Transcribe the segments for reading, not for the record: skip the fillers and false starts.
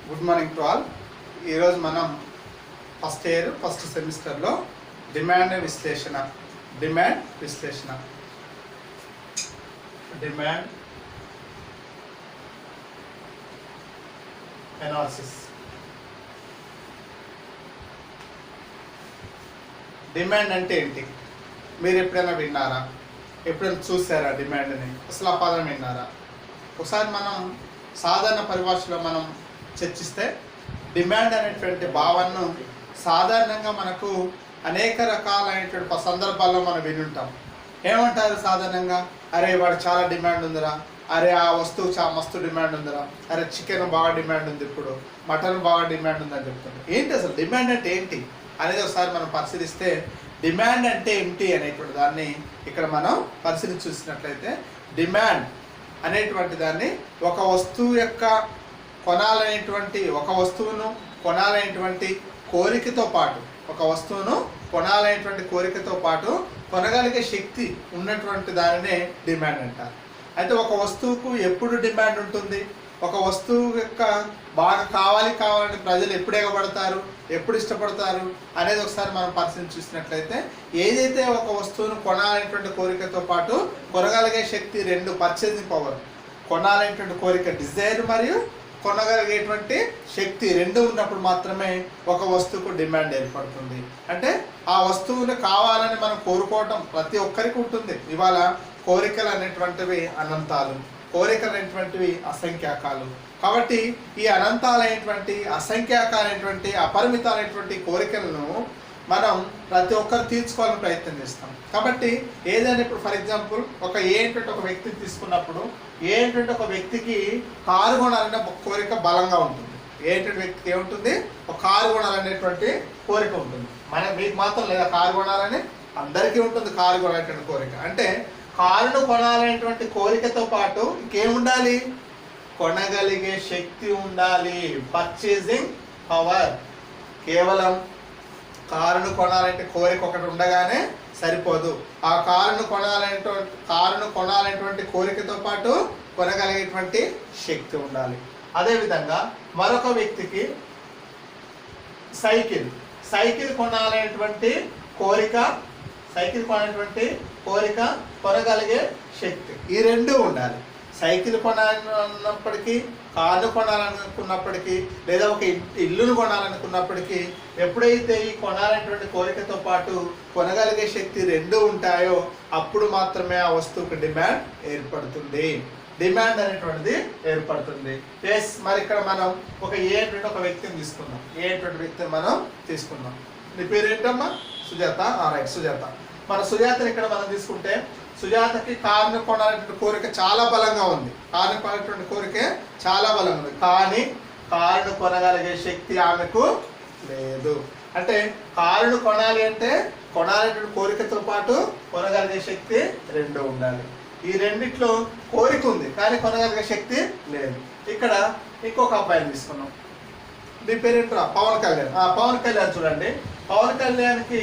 Good morning to all. ఈరోజు మనం first year first సెమిస్టర్లో డిమాండ్ విశ్లేషణ డిమాండ్ అనాలిసిస్. డిమాండ్ అంటే ఏంటి? మీరు ఎప్పుడైనా విన్నారా? ఎప్పుడైనా చూసారా డిమాండ్ని? అసలు ఆ పదం విన్నారా? ఒకసారి మనం సాధారణ పరిభాషలో మనం చర్చిస్తే డిమాండ్ అనేటువంటి భావనను సాధారణంగా మనకు అనేక రకాలైనటువంటి సందర్భాల్లో మనం వినుంటాం. ఏమంటారు సాధారణంగా? అరే వాడు చాలా డిమాండ్ ఉందిరా, అరే ఆ వస్తువు చాలా మస్తు డిమాండ్ ఉందిరా, అరే చికెన్ బాగా డిమాండ్ ఉంది, ఇప్పుడు మటన్ బాగా డిమాండ్ ఉందని చెప్తున్నారు. ఏంటి అసలు డిమాండ్ అంటే ఏంటి అనేది ఒకసారి మనం పరిశీలిస్తే, డిమాండ్ అంటే ఏంటి అనేటువంటి దాన్ని ఇక్కడ మనం పరిశీలించి చూసినట్లయితే, డిమాండ్ అనేటువంటి దాన్ని ఒక వస్తువు యొక్క ఒక వస్తువును కొనాలనేటువంటి కోరికతో పాటు కొనగలిగే శక్తి ఉన్నటువంటి దానినే డిమాండ్ అంటారు. అయితే ఒక వస్తువుకు ఎప్పుడు డిమాండ్ ఉంటుంది? ఒక వస్తువు యొక్క బాగా కావాలని ప్రజలు ఎప్పుడు ఎగబడతారు, ఎప్పుడు ఇష్టపడతారు అనేది ఒకసారి మనం పరిశీలించి చూసినట్లయితే, ఏదైతే ఒక వస్తువును కొనాలనేటువంటి కోరికతో పాటు కొనగలిగే శక్తి, రెండు, పర్చేసింగ్ పవర్, కొనాలనేటువంటి కోరిక డిజైర్ మరియు కొనగలిగేటువంటి శక్తి రెండు ఉన్నప్పుడు మాత్రమే ఒక వస్తువుకు డిమాండ్ ఏర్పడుతుంది. అంటే ఆ వస్తువుని కావాలని మనం కోరుకోవటం ప్రతి ఒక్కరికి ఉంటుంది. ఇవాళ కోరికలు అనేటువంటివి అనంతాలు, కోరికలు అనేటువంటివి అసంఖ్యాకాలు. కాబట్టి ఈ అనంతాలైనటువంటి, అసంఖ్యాకాలైనటువంటి, అపరిమితాలైనటువంటి కోరికలను మనం ప్రతి ఒక్కరు తీర్చుకోవాలని ప్రయత్నం చేస్తాం. కాబట్టి ఏదైనా ఇప్పుడు ఫర్ ఎగ్జాంపుల్ ఒక వ్యక్తిని తీసుకున్నప్పుడు ఒక వ్యక్తికి కారు కొనాలనే కోరిక బలంగా ఉంటుంది. వ్యక్తికి ఏముంటుంది? ఒక కారు కొనాలనేటువంటి కోరిక ఉంటుంది. మీకు మాత్రం లేదా కారు కొనాలని? అందరికీ ఉంటుంది కారు కొనాలనేటువంటి కోరిక. అంటే కారును కొనాలనేటువంటి కోరికతో పాటు ఇంకేముండాలి? కొనగలిగే శక్తి ఉండాలి, పర్చేసింగ్ పవర్. కేవలం కారును కొనాలంటే కోరిక ఒకటి ఉండగానే సరిపోదు. ఆ కారును కొనాలనేటువంటి కోరికతో పాటు కొనగలిగేటువంటి శక్తి ఉండాలి. అదేవిధంగా మరొక వ్యక్తికి సైకిల్ కొనాలనేటువంటి కోరిక, కొనగలిగే శక్తి, ఈ రెండు ఉండాలి. సైకిల్ కొనాలన్నప్పటికీ, కారు కొనాలనుకున్నప్పటికీ, లేదా ఒక ఇల్లును కొనాలనుకున్నప్పటికీ, ఎప్పుడైతే ఈ కొనాలనేటువంటి కోరికతో పాటు కొనగలిగే శక్తి రెండు ఉంటాయో అప్పుడు మాత్రమే ఆ వస్తువుకు డిమాండ్ ఏర్పడుతుంది. డిమాండ్ అనేటువంటిది ఏర్పడుతుంది. మరి ఇక్కడ మనం ఒక వ్యక్తిని తీసుకుందాం. నీ పేరు ఏంటమ్మా? సుజాత. రైట్, సుజాత. మన సుజాతని ఇక్కడ మనం తీసుకుంటే, సుజాతకి కారును కొనాలనేటువంటి కోరిక చాలా బలంగా ఉంది. కానీ కారును కొనగలిగే శక్తి ఆమెకు లేదు. అంటే కారును కొనాలి అంటే కొనాలనేటువంటి కోరికతో పాటు కొనగలిగే శక్తి రెండు ఉండాలి. ఈ రెండిట్లో కోరిక ఉంది కానీ కొనగలిగే శక్తి లేదు. ఇక్కడ ఇంకొక అబ్బాయిని తీసుకున్నాం. మీ పేరేంట్రా? పవన్ కళ్యాణ్. పవన్ కళ్యాణ్ చూడండి, పవన్ కళ్యాణ్కి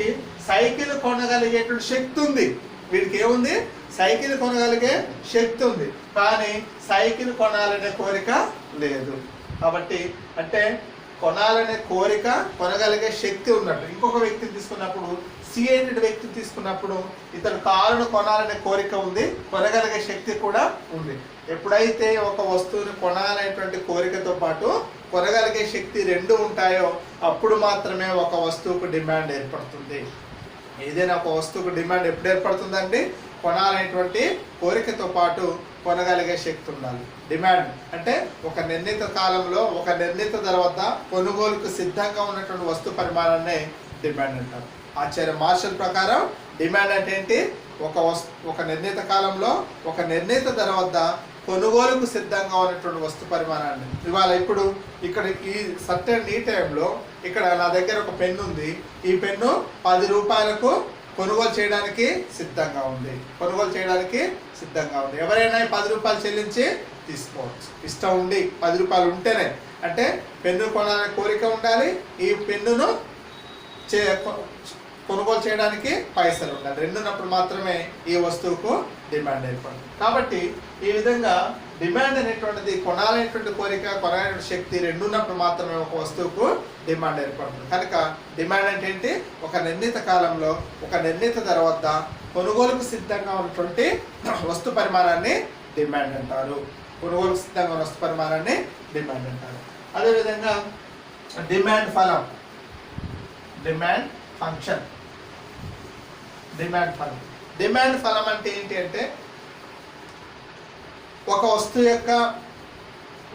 సైకిల్ కొనగలిగేటువంటి శక్తి ఉంది. వీడికి ఏముంది? సైకిల్ కొనగలిగే శక్తి ఉంది, కానీ సైకిల్ కొనాలనే కోరిక లేదు. కాబట్టి అంటే కొనాలనే కోరిక, కొనగలిగే శక్తి ఉన్నట్టు. ఇంకొక వ్యక్తిని తీసుకున్నప్పుడు, వ్యక్తిని తీసుకున్నప్పుడు, ఇతను కారును కొనాలనే కోరిక ఉంది, కొనగలిగే శక్తి కూడా ఉంది. ఎప్పుడైతే ఒక వస్తువుని కొనాలనేటువంటి కోరికతో పాటు కొనగలిగే శక్తి రెండు ఉంటాయో అప్పుడు మాత్రమే ఒక వస్తువుకు డిమాండ్ ఏర్పడుతుంది. ఏదైనా ఒక వస్తువుకు డిమాండ్ ఎప్పుడు ఏర్పడుతుందండి? కొనాలనేటువంటి కోరికతో పాటు కొనగలిగే శక్తి ఉండాలి. డిమాండ్ అంటే ఒక నిర్ణీత కాలంలో, ఒక నిర్ణీత ధర వద్ద కొనుగోలుకు సిద్ధంగా ఉన్నటువంటి వస్తు పరిమాణాన్ని డిమాండ్ అంటారు. ఆచార్య మార్షల్ ప్రకారం డిమాండ్ అంటే ఏంటి? ఒక నిర్ణీత కాలంలో, ఒక నిర్ణీత ధర వద్ద కొనుగోలుకు సిద్ధంగా ఉన్నటువంటి వస్తు పరిమాణాన్ని. ఇప్పుడు ఈ సర్టెన్ ఈ టైంలో ఇక్కడ నా దగ్గర ఒక పెన్ను ఉంది. ఈ పెన్ను 10 రూపాయలకు కొనుగోలు చేయడానికి సిద్ధంగా ఉంది. ఎవరైనా 10 రూపాయలు చెల్లించి తీసుకోవచ్చు. ఇష్టం ఉండి 10 రూపాయలు ఉంటేనే. అంటే పెన్ను కొనాలనే కోరిక ఉండాలి, ఈ పెన్నును కొనుగోలు చేయడానికి పైసలు ఉండాలి. రెండు ఉన్నప్పుడు మాత్రమే ఈ వస్తువుకు డిమాండ్ ఏర్పడుతుంది. కాబట్టి ఈ విధంగా డిమాండ్ అనేటువంటిది కొనాలనేటువంటి కోరిక, కొనాలనేటువంటి శక్తి రెండు ఉన్నప్పుడు మాత్రమే ఒక వస్తువుకు డిమాండ్ ఏర్పడుతుంది. కనుక డిమాండ్ అంటే ఏంటి? ఒక నిర్ణీత కాలంలో ఒక నిర్ణీత ధర వద్ద కొనుగోలుకు సిద్ధంగా ఉన్నటువంటి వస్తు పరిమాణాన్ని డిమాండ్ అంటారు. కొనుగోలుకు సిద్ధంగా ఉన్న వస్తు పరిమాణాన్ని డిమాండ్ అంటారు. అదేవిధంగా డిమాండ్ ఫలం, డిమాండ్ ఫంక్షన్. డిమాండ్ ఫలం, డిమాండ్ ఫలం అంటే ఏంటి అంటే ఒక వస్తువు యొక్క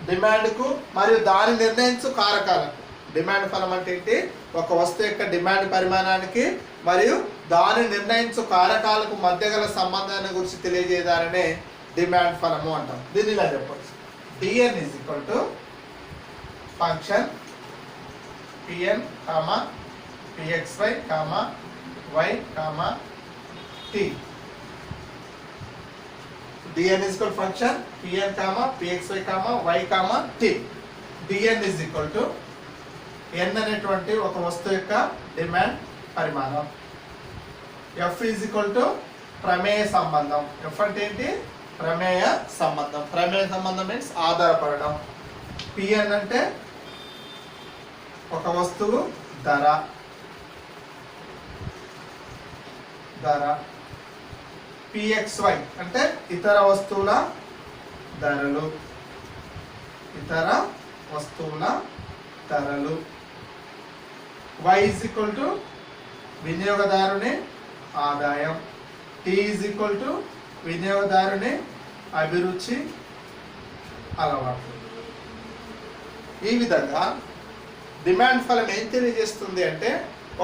డిమాండ్కు మరియు దాని నిర్ణయించు కారకాలకు. డిమాండ్ ఫలం అంటే ఏంటి? ఒక వస్తువు యొక్క డిమాండ్ పరిమాణానికి మరియు దాని నిర్ణయించు కారకాలకు మధ్య గల సంబంధాన్ని గురించి తెలియజేయడాన్ని డిమాండ్ ఫలము అంటాం. దీన్ని ఇలా చెప్పవచ్చు: D N is equal to function P N comma P X Y comma Y comma T. dn is equal to function pn comma pxy comma y comma t. dn is equal to n అనేటువంటి ఒక వస్తువు యొక్క డిమాండ్ పరిమాణం. f is equal to ప్రమేయ సంబంధం. f అంటే ఏంటి? ప్రమేయ సంబంధం. ప్రమేయ సంబంధం మీన్స్ ఆధారపడడం. pn అంటే ఒక వస్తువు ధర. pxy అంటే ఇతర వస్తువుల ధరలు. ఇతర వస్తువుల ధరలు. y is equal to వినియోగదారుని ఆదాయం. t is equal to వినియోగదారుని అభిరుచి, అలవాటు. ఈ విధంగా డిమాండ్ ఫలం ఏం తెలియజేస్తుంది అంటే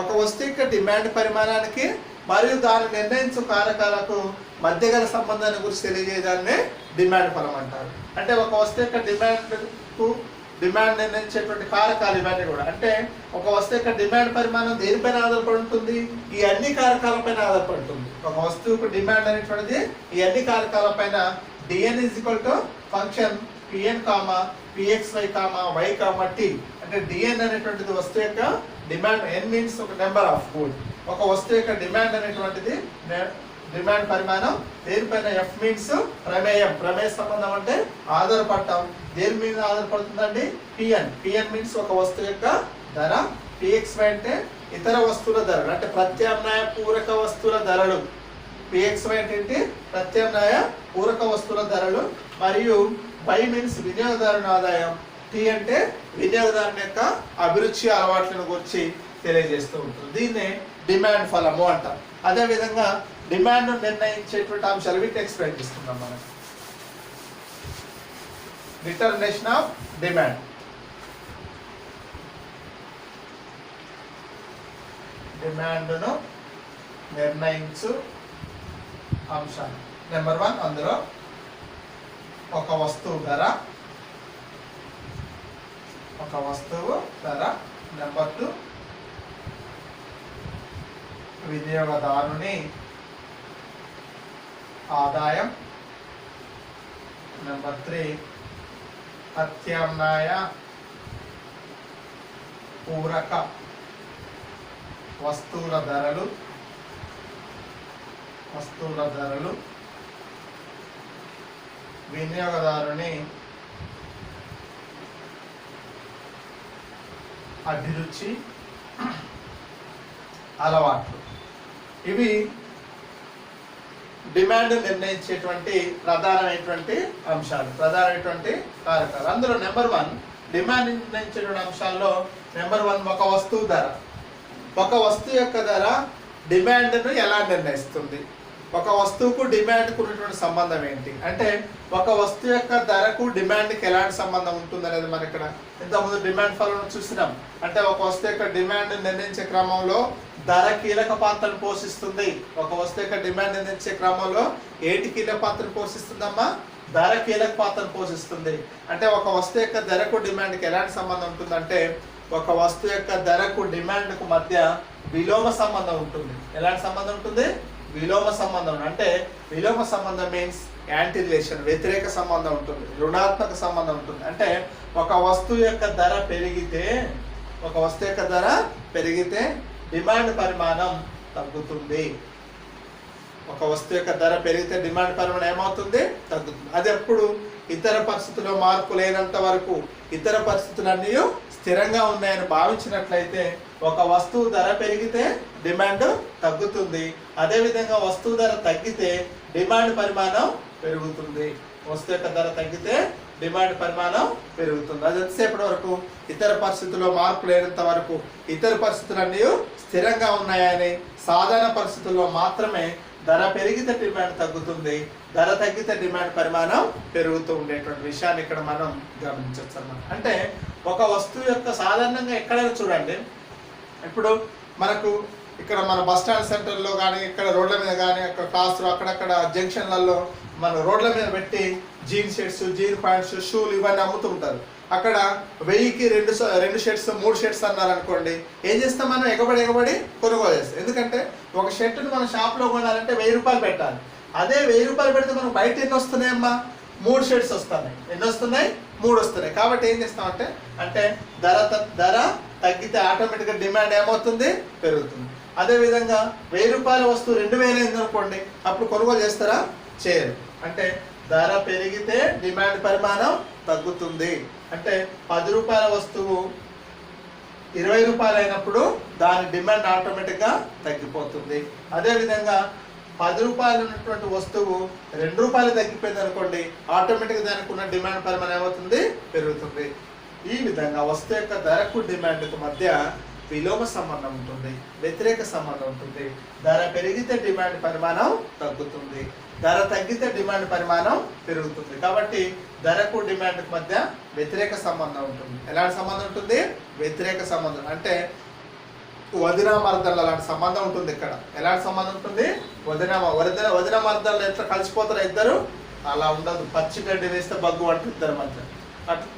ఒక వస్తువు యొక్క డిమాండ్ పరిమాణానికి మరియు దాన్ని నిర్ణయించు కారకాలకు మధ్య గల సంబంధాన్ని గురించి తెలియజేయడాన్ని డిమాండ్ ఫలం అంటారు. అంటే ఒక వస్తువు యొక్క డిమాండ్ నిర్ణయించేటువంటి కారకాలు ఇవన్నీ కూడా. అంటే ఒక వస్తువు యొక్క డిమాండ్ పరిమాణం దేనిపైన ఆధారపడి ఉంటుంది? ఈ అన్ని కారకాలపైన ఆధారపడుతుంది. ఒక వస్తువుకు డిమాండ్ అనేటువంటిది ఈ అన్ని కారకాలపైన. D N is equal to function P N comma P X Y comma Y comma T. అంటే డిఎన్ అనేటువంటిది వస్తువు యొక్క డిమాండ్. ఎన్ మీన్స్ ఒక నెంబర్ ఆఫ్ గుడ్. ఒక వస్తువు యొక్క డిమాండ్ అనేటువంటిది డిమాండ్ పరిమాణం. దేనిపైన? ఎఫ్ మీన్స్ ప్రమేయం. ప్రమేయ సంబంధం అంటే ఆధారపడటం. దేని మీద ఆధారపడుతుందండి? పిఎన్. పిఎన్ మీన్స్ ఒక వస్తువు యొక్క ధర. పిఎక్స్వై అంటే ఇతర వస్తువుల ధరలు, అంటే ప్రత్యామ్నాయ పూరక వస్తువుల ధరలు. పిఎక్స్వై అంటే ఏంటి? ప్రత్యామ్నాయ పూరక వస్తువుల ధరలు. మరియు వై మీన్స్ వినియోగదారుని ఆదాయం. టీ అంటే వినియోగదారుని యొక్క అభిరుచి, అలవాట్లను గురించి తెలియజేస్తూ ఉంటుంది. దీన్నే డిమాండ్ ఫలము అంటాం. అదేవిధంగా డిమాండ్ నిర్ణయించేటువంటి అంశాలు వీటిని ఎక్స్ప్లెయిన్ చేసుకుందాం మనం. Determination of demand. డిమాండ్ను నిర్ణయించు అంశాలు. నెంబర్ 1 అందులో ఒక వస్తువు ధర. ఒక వస్తువు ధర. నెంబర్ 2 వినియోగదారుని ఆదాయం. నెంబర్ 3 ప్రత్యామ్నాయ పూరక వస్తువుల ధరలు. వినియోగదారుని అభిరుచి, అలవాట్లు. ఇవి డిమాండ్ నిర్ణయించేటువంటి ప్రధానమైనటువంటి అంశాలు, ప్రధానమైనటువంటి కారకాలు. అందులో నెంబర్ 1 డిమాండ్ నిర్ణయించేటువంటి అంశాల్లో నెంబర్ 1 ఒక వస్తువు ధర. ఒక వస్తువు యొక్క ధర డిమాండ్ను ఎలా నిర్ణయిస్తుంది? ఒక వస్తువుకు డిమాండ్కు ఉన్నటువంటి సంబంధం ఏంటి అంటే ఒక వస్తువు యొక్క ధరకు డిమాండ్కి ఎలాంటి సంబంధం ఉంటుంది అనేది మనం ఇక్కడ ఇంతకుముందు డిమాండ్ ఫలం చూసినాం. అంటే ఒక వస్తువు యొక్క డిమాండ్ నిర్ణయించే క్రమంలో ధర కీలక పాత్రను పోషిస్తుంది. ఒక వస్తువు యొక్క డిమాండ్ నిర్ణయించే క్రమంలో ఏంటి కీలక పాత్రను పోషిస్తుందమ్మా? ధర కీలక పాత్రను పోషిస్తుంది. అంటే ఒక వస్తువు యొక్క ధరకు డిమాండ్కి ఎలాంటి సంబంధం ఉంటుందంటే ఒక వస్తువు యొక్క ధరకు డిమాండ్కు మధ్య విలోమ సంబంధం ఉంటుంది. ఎలాంటి సంబంధం ఉంటుంది? విలోమ సంబంధం. అంటే విలోమ సంబంధం మీన్స్ యాంటీ రిలేషన్, వ్యతిరేక సంబంధం ఉంటుంది, రుణాత్మక సంబంధం ఉంటుంది. అంటే ఒక వస్తువు యొక్క ధర పెరిగితే డిమాండ్ పరిమాణం తగ్గుతుంది. ఒక వస్తువు యొక్క ధర పెరిగితే డిమాండ్ పరిమాణం ఏమవుతుంది? తగ్గుతుంది. అది ఎప్పుడు? ఇతర పరిస్థితుల్లో మార్పు లేనంత వరకు, ఇతర పరిస్థితులన్నీ స్థిరంగా ఉన్నాయని భావించినట్లయితే ఒక వస్తువు ధర పెరిగితే డిమాండ్ తగ్గుతుంది. అదేవిధంగా వస్తువు ధర తగ్గితే డిమాండ్ పరిమాణం పెరుగుతుంది. వస్తువు యొక్క ధర తగ్గితే డిమాండ్ పరిమాణం పెరుగుతుంది. అది ఎంతసేపటి వరకు? ఇతర పరిస్థితుల్లో మార్పు లేనంత వరకు, ఇతర పరిస్థితులన్నీ స్థిరంగా ఉన్నాయని, సాధారణ పరిస్థితుల్లో మాత్రమే ధర పెరిగితే డిమాండ్ తగ్గుతుంది, ధర తగ్గితే డిమాండ్ పరిమాణం పెరుగుతూ ఉండేటువంటి విషయాన్ని ఇక్కడ మనం గమనించవచ్చు అన్నమాట. అంటే ఒక వస్తువు యొక్క సాధారణంగా ఎక్కడైనా చూడండి, ఇప్పుడు మనకు ఇక్కడ మన బస్ స్టాండ్ సెంటర్లో కానీ, ఇక్కడ రోడ్ల మీద కానీ, అక్కడ క్లాసులు అక్కడక్కడ జంక్షన్లలో మన రోడ్ల మీద పెట్టి జీన్స్ షర్ట్స్, జీన్ ప్యాంట్స్, షూలు ఇవన్నీ అమ్ముతుంటారు. అక్కడ 1000కి 2 షర్ట్స్ 3 షర్ట్స్ అన్నారు అనుకోండి, ఏం చేస్తాం మనం? ఎగబడి కొనుగోలు చేస్తాం. ఎందుకంటే ఒక షర్ట్ని మన షాప్లో కొనాలంటే 1000 రూపాయలు పెట్టాలి. అదే 1000 రూపాయలు పెడితే మనం బయట ఎన్ని వస్తున్నాయమ్మా? 3 షర్ట్స్ వస్తున్నాయి. ఎన్ని వస్తున్నాయి? 3 వస్తున్నాయి. కాబట్టి ఏం చేస్తామంటే ధర తగ్గితే ఆటోమేటిక్గా డిమాండ్ ఏమవుతుంది? పెరుగుతుంది. అదేవిధంగా 1000 రూపాయల వస్తువు 2000 అయింది అనుకోండి, అప్పుడు కొనుగోలు చేస్తారా? చేయరు. అంటే ధర పెరిగితే డిమాండ్ పరిమాణం తగ్గుతుంది. అంటే 10 రూపాయల వస్తువు 20 రూపాయలు అయినప్పుడు దాని డిమాండ్ ఆటోమేటిక్గా తగ్గిపోతుంది. అదేవిధంగా 10 రూపాయలు ఉన్నటువంటి వస్తువు 2 రూపాయలు తగ్గిపోయింది అనుకోండి, ఆటోమేటిక్గా దానికి ఉన్న డిమాండ్ పరిమాణం ఏమవుతుంది? పెరుగుతుంది. ఈ విధంగా వస్తువు యొక్క ధరకు డిమాండ్కు మధ్య విలోమ సంబంధం ఉంటుంది, వ్యతిరేక సంబంధం ఉంటుంది. ధర పెరిగితే డిమాండ్ పరిమాణం తగ్గుతుంది, ధర తగ్గితే డిమాండ్ పరిమాణం పెరుగుతుంది. కాబట్టి ధరకు డిమాండ్కు మధ్య వ్యతిరేక సంబంధం ఉంటుంది. ఎలాంటి సంబంధం ఉంటుంది? వ్యతిరేక సంబంధం. అంటే వదిన మర్దలు అలాంటి సంబంధం ఉంటుంది. ఇక్కడ ఎలాంటి సంబంధం ఉంటుంది? వదిన మర్దలు ఎట్లా కలిసిపోతారు ఇద్దరు, అలా ఉండదు. పచ్చి గడ్డి వేస్తే బగ్గు అంటారు ఇద్దరి మధ్య.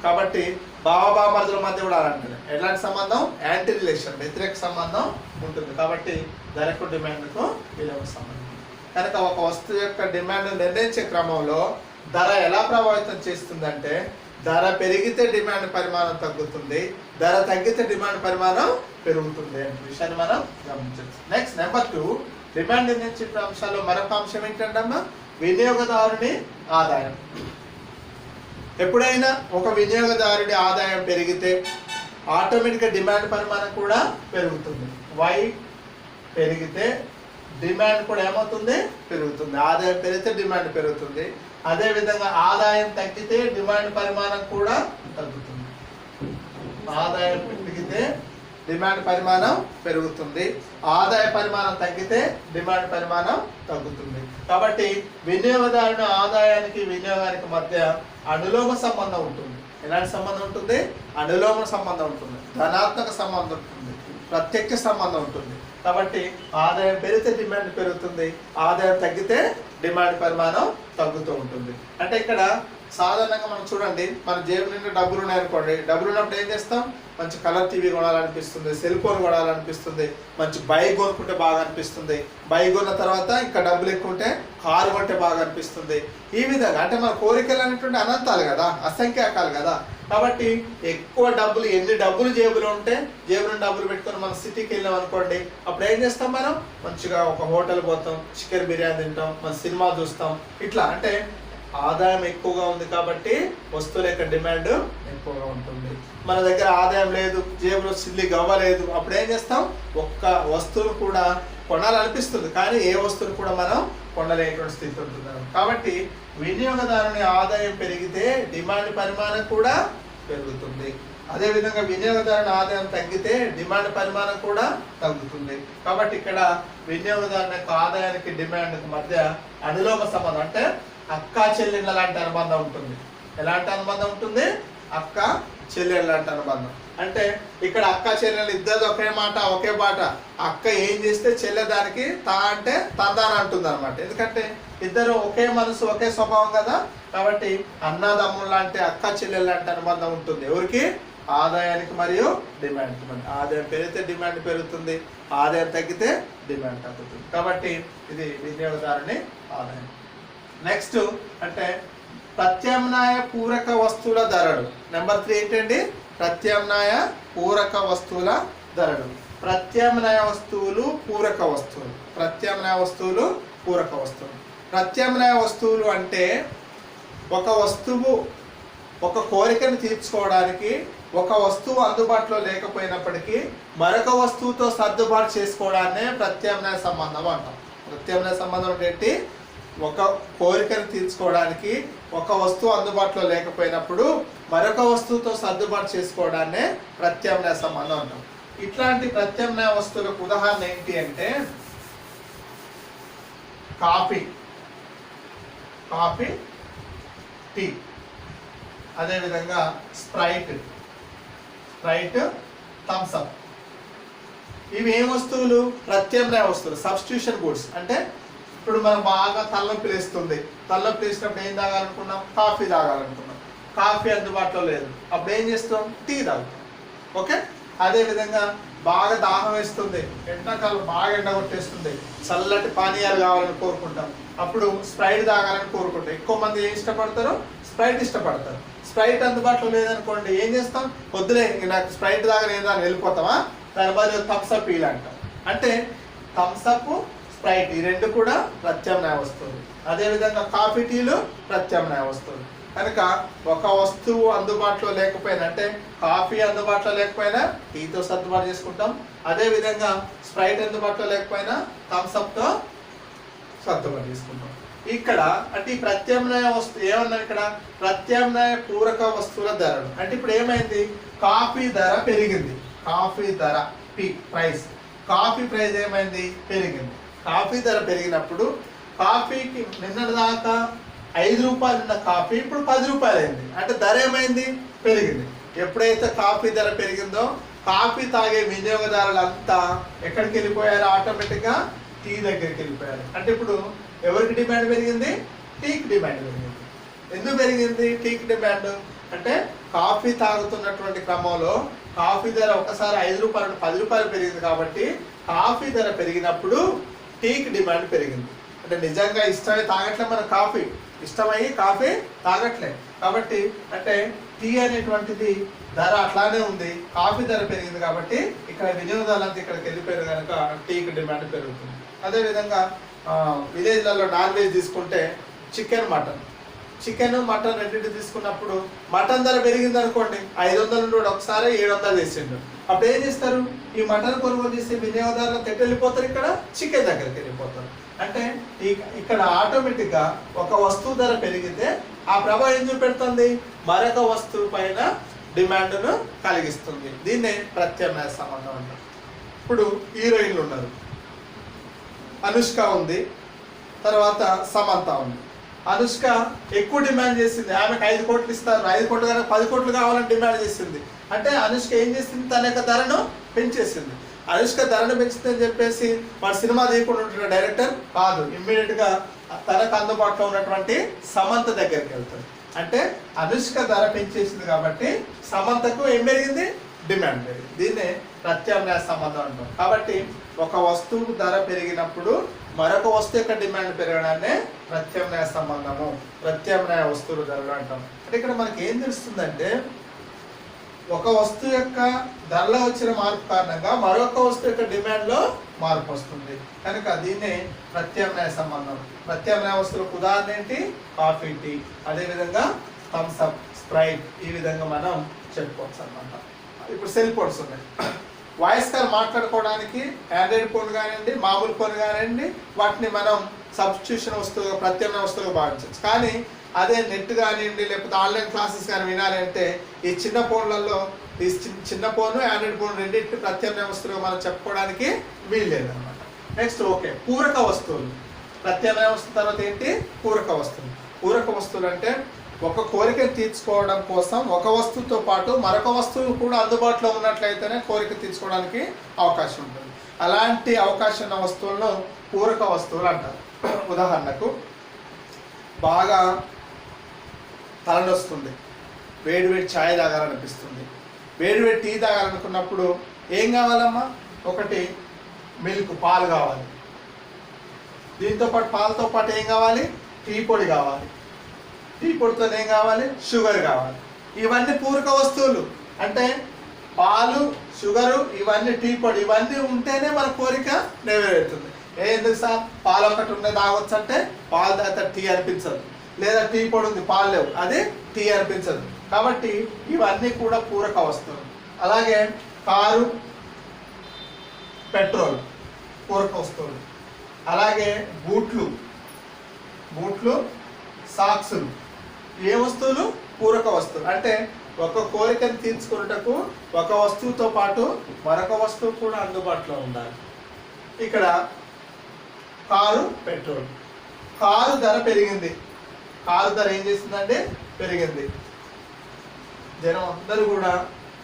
కాబట్టి బావబామర్దుల మధ్య కూడా అలాంటిది. ఎలాంటి సంబంధం? యాంటీ రిలేషన్, వ్యతిరేక సంబంధం ఉంటుంది. కాబట్టి ధరకు డిమాండ్కు విలోమ సంబంధం. కనుక ఒక వస్తువు యొక్క డిమాండ్ నిర్ణయించే క్రమంలో ధర ఎలా ప్రభావితం చేస్తుందంటే, ధర పెరిగితే డిమాండ్ పరిమాణం తగ్గుతుంది, ధర తగ్గితే డిమాండ్ పరిమాణం పెరుగుతుంది అనే విషయాన్ని మనం గమనించవచ్చు. నెక్స్ట్ నెంబర్ 2, డిమాండ్ నిర్ణయించే అంశాల్లో మరొక అంశం ఏంటంటే వినియోగదారుని ఆదాయం. ఎప్పుడైనా ఒక వినియోగదారుడి ఆదాయం పెరిగితే ఆటోమేటిక్గా డిమాండ్ పరిమాణం కూడా పెరుగుతుంది. వై పెరిగితే డిమాండ్ కూడా ఏమవుతుంది? పెరుగుతుంది. ఆదాయం పెరిగితే డిమాండ్ పెరుగుతుంది. అదేవిధంగా ఆదాయం తగ్గితే డిమాండ్ పరిమాణం కూడా తగ్గుతుంది. ఆదాయం పెరిగితే డిమాండ్ పరిమాణం పెరుగుతుంది, ఆదాయ పరిమాణం తగ్గితే డిమాండ్ పరిమాణం తగ్గుతుంది. కాబట్టి వినియోగదారుని ఆదాయానికి వినియోగానికి మధ్య అనులోమ సంబంధం ఉంటుంది. ఎలాంటి సంబంధం ఉంటుంది? అనులోమ సంబంధం ఉంటుంది, ధనాత్మక సంబంధం ఉంటుంది, ప్రత్యక్ష సంబంధం ఉంటుంది. కాబట్టి ఆదాయం పెరిగితే డిమాండ్ పెరుగుతుంది, ఆదాయం తగ్గితే డిమాండ్ పరిమాణం తగ్గుతూ ఉంటుంది. అంటే ఇక్కడ సాధారణంగా మనం చూడండి, మన జేబు నిండా డబ్బులు ఉన్నాయనుకోండి, డబ్బులు ఉన్నప్పుడు ఏం చేస్తాం? మంచి కలర్ టీవీ కొనాలనిపిస్తుంది, సెల్ ఫోన్ కొనాలనిపిస్తుంది, మంచి బైక్ కొనుక్కుంటే బాగా అనిపిస్తుంది, బైక్ కొన్న తర్వాత ఇంకా డబ్బులు ఎక్కువ ఉంటే కారు కొంటే బాగా అనిపిస్తుంది. ఈ విధంగా అంటే మన కోరికలు అనేటువంటి అనంతాలు కదా, అసంఖ్యాకాలు కదా. కాబట్టి ఎక్కువ డబ్బులు, ఎన్ని డబ్బులు జేబులో ఉంటే జేబులో డబ్బులు పెట్టుకొని మనం సిటీకి వెళ్ళాం అనుకోండి, అప్పుడు ఏం చేస్తాం? మనం మంచిగా ఒక హోటల్ పోతాం, చికెన్ బిర్యానీ తింటాం, మన సినిమా చూస్తాం. ఇట్లా అంటే ఆదాయం ఎక్కువగా ఉంది కాబట్టి వస్తువుల యొక్క డిమాండ్ ఎక్కువగా ఉంటుంది. మన దగ్గర ఆదాయం లేదు, జేబులో సిల్లి గవ్వలేదు, అప్పుడు ఏం చేస్తాం? ఒక్క వస్తువును కూడా కొనాలనిపిస్తుంది, కానీ ఏ వస్తువును కూడా మనం కొనలేనటువంటి స్థితి ఉంటుంది. కాబట్టి వినియోగదారుని ఆదాయం పెరిగితే డిమాండ్ పరిమాణం కూడా పెరుగుతుంది. అదేవిధంగా వినియోగదారుని ఆదాయం తగ్గితే డిమాండ్ పరిమాణం కూడా తగ్గుతుంది. కాబట్టి ఇక్కడ వినియోగదారుని యొక్క ఆదాయానికి డిమాండ్కి మధ్య అనులోమ సంబంధం, అంటే అక్క చెల్లెళ్ళ లాంటి అనుబంధం ఉంటుంది. ఎలాంటి అనుబంధం ఉంటుంది? అక్క చెల్లెళ్ళ లాంటి అనుబంధం. అంటే ఇక్కడ అక్క చెల్లెళ్ళు ఇద్దరు ఒకే మాట ఒకే బాట. అక్క ఏం చేస్తే చెల్లె దానికి తా అంటే తందాన అంటుంది అనమాట. ఎందుకంటే ఇద్దరు ఒకే మనసు ఒకే స్వభావం కదా. కాబట్టి అన్నదమ్ములు లాంటి అక్క చెల్లెళ్ళ లాంటి అనుబంధం ఉంటుంది. ఎవరికి? ఆదాయానికి మరియు డిమాండ్కి మధ్య. ఆదాయం పెరిగితే డిమాండ్ పెరుగుతుంది, ఆదాయం తగ్గితే డిమాండ్ తగ్గుతుంది. కాబట్టి ఇది వినియోగదారుని ఆదాయం. నెక్స్ట్ అంటే ప్రత్యామ్నాయ పూరక వస్తువుల ధరలు. నెంబర్ 3 ఏంటండి? ప్రత్యామ్నాయ పూరక వస్తువుల ధరలు. ప్రత్యామ్నాయ వస్తువులు, పూరక వస్తువులు. ప్రత్యామ్నాయ వస్తువులు, పూరక వస్తువులు. ప్రత్యామ్నాయ వస్తువులు అంటే ఒక వస్తువు ఒక కోరికను తీర్చుకోవడానికి ఒక వస్తువు అందుబాటులో లేకపోయినప్పటికీ మరొక వస్తువుతో సర్దుబాటు చేసుకోవడాన్నే ప్రత్యామ్నాయ సంబంధం అంటాం. ప్రత్యామ్నాయ సంబంధం ఏంటి? ఒక కోరికను తీర్చుకోవడానికి ఒక వస్తువు అందుబాటులో లేకపోయినప్పుడు మరొక వస్తువుతో సర్దుబాటు చేసుకోవడాన్నే ప్రత్యామ్నాయ సంబంధం అంటాం. ఇట్లాంటి ప్రత్యామ్నాయ వస్తువులకు ఉదాహరణ ఏంటి అంటే కాఫీ, టీ, అదేవిధంగా స్ప్రైట్, థమ్స్అప్. ఇవి ఏం వస్తువులు? ప్రత్యామ్నాయ వస్తువులు, సబ్స్టిట్యూషన్ గుడ్స్. అంటే ఇప్పుడు మనం బాగా తలనొప్పి లేస్తుంది, తలనొప్పి లేసినప్పుడు ఏం తాగాలనుకున్నాం? కాఫీ తాగాలనుకున్నాం. కాఫీ అందుబాటులో లేదు, అప్పుడు ఏం చేస్తాం? టీ తాగుతాం. ఓకే. అదేవిధంగా బాగా దాహం వేస్తుంది, ఎండాకాలం బాగా ఎండ కొట్టేస్తుంది, చల్లటి పానీయాలు కావాలని కోరుకుంటాం, అప్పుడు స్ప్రైట్ తాగాలని కోరుకుంటాం. ఎక్కువ మంది ఏం ఇష్టపడతారు? స్ప్రైట్ ఇష్టపడతారు. స్ప్రైట్ అందుబాటులో లేదనుకోండి ఏం చేస్తాం? వద్దులే నాకు స్ప్రైట్ తాగలేదా అని వెళ్ళిపోతామా? దాని బదులు థమ్స్అప్ ఇలా అంటాం. అంటే థమ్స్అప్, స్ప్రైట్ ఈ రెండు కూడా ప్రత్యామ్నాయ వస్తువులు. అదేవిధంగా కాఫీ, టీలు ప్రత్యామ్నాయ వస్తువులు. కనుక ఒక వస్తువు అందుబాటులో లేకపోయినా, అంటే కాఫీ అందుబాటులో లేకపోయినా టీతో సర్దుబాటు చేసుకుంటాం. అదేవిధంగా స్ప్రైట్ అందుబాటులో లేకపోయినా థమ్స్అప్తో సర్దుబాటు చేసుకుంటాం. ఇక్కడ అంటే ఈ ప్రత్యామ్నాయ వస్తువు ఏమన్నా ఇక్కడ ప్రత్యామ్నాయ పూరక వస్తువుల ధరలు. అంటే ఇప్పుడు ఏమైంది? కాఫీ ధర పెరిగింది, కాఫీ ధర ప్రైస్, కాఫీ ప్రైస్ ఏమైంది? పెరిగింది. కాఫీ ధర పెరిగినప్పుడు కాఫీకి నిన్నటిదాకా 5 రూపాయలు ఉన్న కాఫీ ఇప్పుడు 10 రూపాయలు అయింది. అంటే ధర ఏమైంది? పెరిగింది. ఎప్పుడైతే కాఫీ ధర పెరిగిందో కాఫీ తాగే వినియోగదారులంతా ఎక్కడికి వెళ్ళిపోయారు? ఆటోమేటిక్గా టీ దగ్గరికి వెళ్ళిపోయారు. అంటే ఇప్పుడు ఎవరికి డిమాండ్ పెరిగింది? టీకి డిమాండ్ పెరిగింది. ఎందుకు పెరిగింది టీకి డిమాండ్? అంటే కాఫీ తాగుతున్నటువంటి క్రమంలో కాఫీ ధర ఒకసారి 5 రూపాయలు 10 రూపాయలు పెరిగింది. కాబట్టి కాఫీ ధర పెరిగినప్పుడు టీకి డిమాండ్ పెరిగింది. అంటే నిజంగా ఇష్టమై తాగట్లే మన కాఫీ, ఇష్టమయ్యి కాఫీ తాగట్లే. కాబట్టి అంటే టీ అనేటువంటిది ధర అట్లానే ఉంది, కాఫీ ధర పెరిగింది. కాబట్టి ఇక్కడ వినియోగదారులంతా ఇక్కడికి వెళ్ళిపోయారు కనుక టీకి డిమాండ్ పెరుగుతుంది. అదేవిధంగా విలేజ్లలో నాన్ వెజ్ తీసుకుంటే చికెన్, మటన్ రెండింటి తీసుకున్నప్పుడు మటన్ ధర పెరిగింది అనుకోండి, 500 నుండి ఒకసారి 700 చేసిండు. అప్పుడు ఏం చేస్తారు? ఈ మటన్ కొనుగోలు చేసే వినియోగదారులు ఎట్టు వెళ్ళిపోతారు? ఇక్కడ చికెన్ దగ్గరికి వెళ్ళిపోతారు. అంటే ఇక్కడ ఆటోమేటిక్గా ఒక వస్తువు ధర పెరిగితే ఆ ప్రభావం ఏం చూపెడుతుంది? మరొక వస్తువు పైన డిమాండ్ను కలిగిస్తుంది. దీన్నే ప్రత్యామ్నాయ సంబంధం అంటారు. ఇప్పుడు హీరోయిన్లు ఉన్నారు, అనుష్క ఉంది, తర్వాత సమంత ఉంది. అనుష్క ఎక్కువ డిమాండ్ చేసింది, ఆమెకు 5 కోట్లు ఇస్తారు, 5 కోట్లు కనుక 10 కోట్లు కావాలని డిమాండ్ చేసింది. అంటే అనుష్క ఏం చేసింది? తన యొక్క ధరను పెంచేసింది. అనుష్క ధరను పెంచుతుందని చెప్పేసి వాడు సినిమా తీయకుండా ఉంటున్న డైరెక్టర్ కాదు, ఇమ్మీడియట్గా తనకు అందుబాటులో ఉన్నటువంటి సమంత దగ్గరికి వెళ్తాడు. అంటే అనుష్క ధర పెంచేసింది కాబట్టి సమంతకు ఏం పెరిగింది? డిమాండ్ పెరిగింది. దీన్నే ప్రత్యామ్నాయ సంబంధం అంటాం. కాబట్టి ఒక వస్తువుకు ధర పెరిగినప్పుడు మరొక వస్తువు యొక్క డిమాండ్ పెరగడాన్నే ప్రత్యామ్నాయ సంబంధము, ప్రత్యామ్నాయ వస్తువుల ధరలు అంటాం. అంటే ఇక్కడ మనకి ఏం తెలుస్తుందంటే ఒక వస్తువు యొక్క ధరలో వచ్చిన మార్పు కారణంగా మరొక వస్తువు యొక్క డిమాండ్లో మార్పు వస్తుంది. కనుక దీన్నే ప్రత్యామ్నాయ సంబంధం. ప్రత్యామ్నాయ వస్తువులకు ఉదాహరణ ఏంటి? కాఫీ, టీ, అదేవిధంగా థమ్స్అప్, స్ప్రైట్, ఈ విధంగా మనం చెప్పుకోవచ్చు అన్నమాట. ఇప్పుడు సెల్ ఫోన్స్ ఉన్నాయి. వాయిస్ కాల్ మాట్లాడుకోవడానికి ఆండ్రాయిడ్ ఫోన్ కానివ్వండి, మామూలు ఫోన్ కానివ్వండి, వాటిని మనం సబ్స్టిట్యూషన్ వస్తువుగా, ప్రత్యామ్నాయ వస్తువుగా భావించవచ్చు. కానీ అదే నెట్ కానివ్వండి, లేకపోతే ఆన్లైన్ క్లాసెస్ కానీ వినాలి అంటే ఈ చిన్న ఫోన్లలో ఈ చిన్న ఫోను, ఆండ్రాయిడ్ ఫోన్ రెండింటిని ప్రత్యామ్నాయ వస్తువులుగా మనం చెప్పుకోవడానికి వీల్లేదన్నమాట. నెక్స్ట్ ఓకే, పూరక వస్తువులు. ప్రత్యామ్నాయ వస్తువు తర్వాత ఏంటి? పూరక వస్తువులు. పూరక వస్తువులు అంటే ఒక కోరికను తీర్చుకోవడం కోసం ఒక వస్తువుతో పాటు మరొక వస్తువు కూడా అందుబాటులో ఉన్నట్లయితేనే కోరిక తీర్చుకోవడానికి అవకాశం ఉంటుంది. అలాంటి అవకాశం ఉన్న వస్తువులను పూరక వస్తువులు అంటారు. ఉదాహరణకు బాగా తలనొస్తుంది, వేడివేడి ఛాయ్ తాగాలనిపిస్తుంది, వేడివేడి టీ తాగాలనుకున్నప్పుడు ఏం కావాలమ్మా? ఒకటి మిల్క్, పాలు కావాలి. దీంతో పాటు పాలతో పాటు ఏం కావాలి? టీ పొడి కావాలి. టీ పొడితో ఏం కావాలి? షుగర్ కావాలి. ఇవన్నీ పూరక వస్తువులు. అంటే పాలు, షుగరు, ఇవన్నీ టీ పొడి ఇవన్నీ ఉంటేనే మన కోరిక నెరవేరుతుంది. ఎందుకు సార్ పాలు ఒకటి ఉండే తాగొచ్చు అంటే పాలు తాగితే టీ అనిపించదు, లేదా టీ పొడి ఉంది పాలు లేవు అది టీ అనిపించదు. కాబట్టి ఇవన్నీ కూడా పూరక వస్తువులు. అలాగే కారు, పెట్రోల్ పూరక వస్తువులు. అలాగే బూట్లు, సాక్సులు ఏ వస్తువులు? పూరక వస్తువులు. అంటే ఒక కోరికను తీర్చుకున్నటకు ఒక వస్తువుతో పాటు మరొక వస్తువు కూడా అందుబాటులో ఉండాలి. ఇక్కడ కారు, పెట్రోల్. కారు ధర పెరిగింది. కారు ధర ఏం చేసిందంటే పెరిగింది. జనం అందరూ కూడా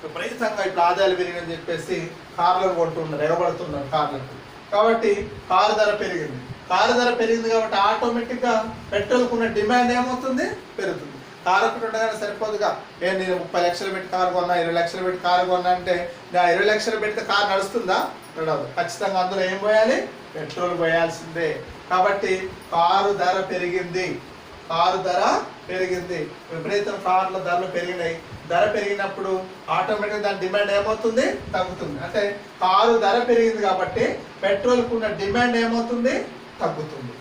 విపరీతంగా ఇప్పుడు ఆదాయాలు పెరిగిందని చెప్పేసి కార్లను కొంటున్నారు, ఎగబడుతున్నారు కార్లకు. కాబట్టి కారు ధర పెరిగింది. కారు ధర పెరిగింది కాబట్టి ఆటోమేటిక్గా పెట్రోల్కు ఉన్న డిమాండ్ ఏమవుతుంది? పెరుగుతుంది. కారు ఒకటి ఉండగానే సరిపోదుగా. నేను 30 లక్షలు పెట్టి కారు కొన్నా, 20 లక్షలు పెట్టి కారు కొన్నా అంటే 20 లక్షలు పెడితే కారు నడుస్తుందా? నడవదు. ఖచ్చితంగా అందులో ఏం పోయాలి? పెట్రోల్ పోయాల్సిందే. కాబట్టి కారు ధర పెరిగింది. కారు ధర పెరిగింది. విపరీతం కార్ల ధరలు పెరిగినాయి. ధర పెరిగినప్పుడు ఆటోమేటిక్గా దాని డిమాండ్ ఏమవుతుంది? తగ్గుతుంది. అంటే కారు ధర పెరిగింది కాబట్టి పెట్రోల్కు ఉన్న డిమాండ్ ఏమవుతుంది? తగ్గుతుంది.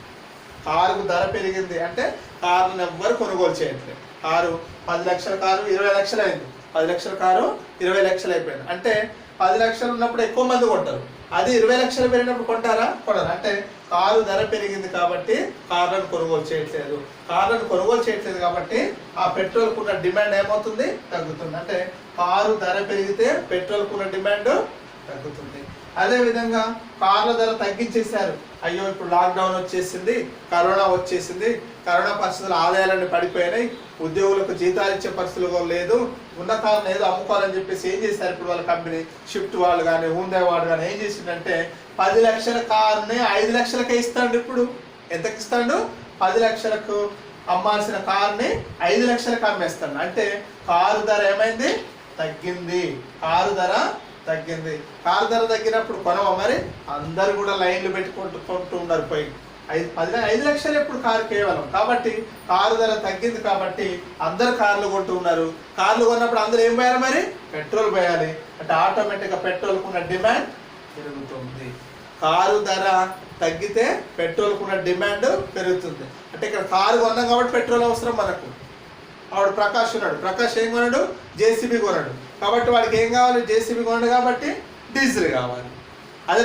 కారుకు ధర పెరిగింది అంటే కారును ఎవ్వరు కొనుగోలు చేయట్లేదు. కారు 10 లక్షల కారు 20 లక్షలు అయింది. 10 లక్షల కారు 20 లక్షలు అయిపోయింది. అంటే 10 లక్షలు ఉన్నప్పుడు ఎక్కువ మంది కొంటారు. అది 20 లక్షలు పెరిగినప్పుడు కొంటారా? కొనరు. అంటే కారు ధర పెరిగింది కాబట్టి కార్లను కొనుగోలు చేయట్లేదు. కార్లను కొనుగోలు చేయట్లేదు కాబట్టి ఆ పెట్రోల్కు ఉన్న డిమాండ్ ఏమవుతుంది? తగ్గుతుంది. అంటే కారు ధర పెరిగితే పెట్రోల్కు ఉన్న డిమాండ్ తగ్గుతుంది. అదేవిధంగా కార్ల ధర తగ్గించేశారు. అయ్యో ఇప్పుడు లాక్డౌన్ వచ్చేసింది, కరోనా వచ్చేసింది, కరోనా పరిస్థితులు ఆదాయాలన్నీ పడిపోయినాయి, ఉద్యోగులకు జీతాలు ఇచ్చే పరిస్థితులు లేదు, ఉన్న కార్లను ఏదో అమ్ముకోవాలని చెప్పేసి ఏం చేశారు? ఇప్పుడు వాళ్ళ కంపెనీ షిఫ్ట్ వాళ్ళు కానీ హూందాయ్ వాళ్ళు కానీ ఏం చేసిందంటే 10 లక్షల కారుని 5 లక్షలకే ఇస్తాడు. ఇప్పుడు ఎంతకి ఇస్తాడు? 10 లక్షలకు అమ్మాల్సిన కారుని 5 లక్షలకు అమ్మేస్తాడు. అంటే కారు ధర ఏమైంది? తగ్గింది. కారు ధర తగ్గింది. కారు ధర తగ్గినప్పుడు కొనవా? మరి అందరు కూడా లైన్లు పెట్టుకుంటూ ఉన్నారు. పోయి 5 లక్షలు ఎప్పుడు కారు కేవలం. కాబట్టి కారు ధర తగ్గింది కాబట్టి అందరు కార్లు కొంటూ ఉన్నారు. కార్లు కొన్నప్పుడు అందరూ ఏం పోయాలి? మరి పెట్రోల్ పోయాలి. అంటే ఆటోమేటిక్గా పెట్రోల్కు ఉన్న డిమాండ్ పెరుగుతుంది. కారు ధర తగ్గితే పెట్రోల్కు ఉన్న డిమాండ్ పెరుగుతుంది. అంటే ఇక్కడ కారు కొన్నాం కాబట్టి పెట్రోల్ అవసరం మనకు. ఆవిడ ప్రకాష్ ఉన్నాడు. ప్రకాష్ ఏం కొన్నాడు? జేసీబీ కొన్నాడు. కాబట్టి వాడికి ఏం కావాలి? జేసీబీ కొన్నాడు కాబట్టి డీజిల్ కావాలి. అదే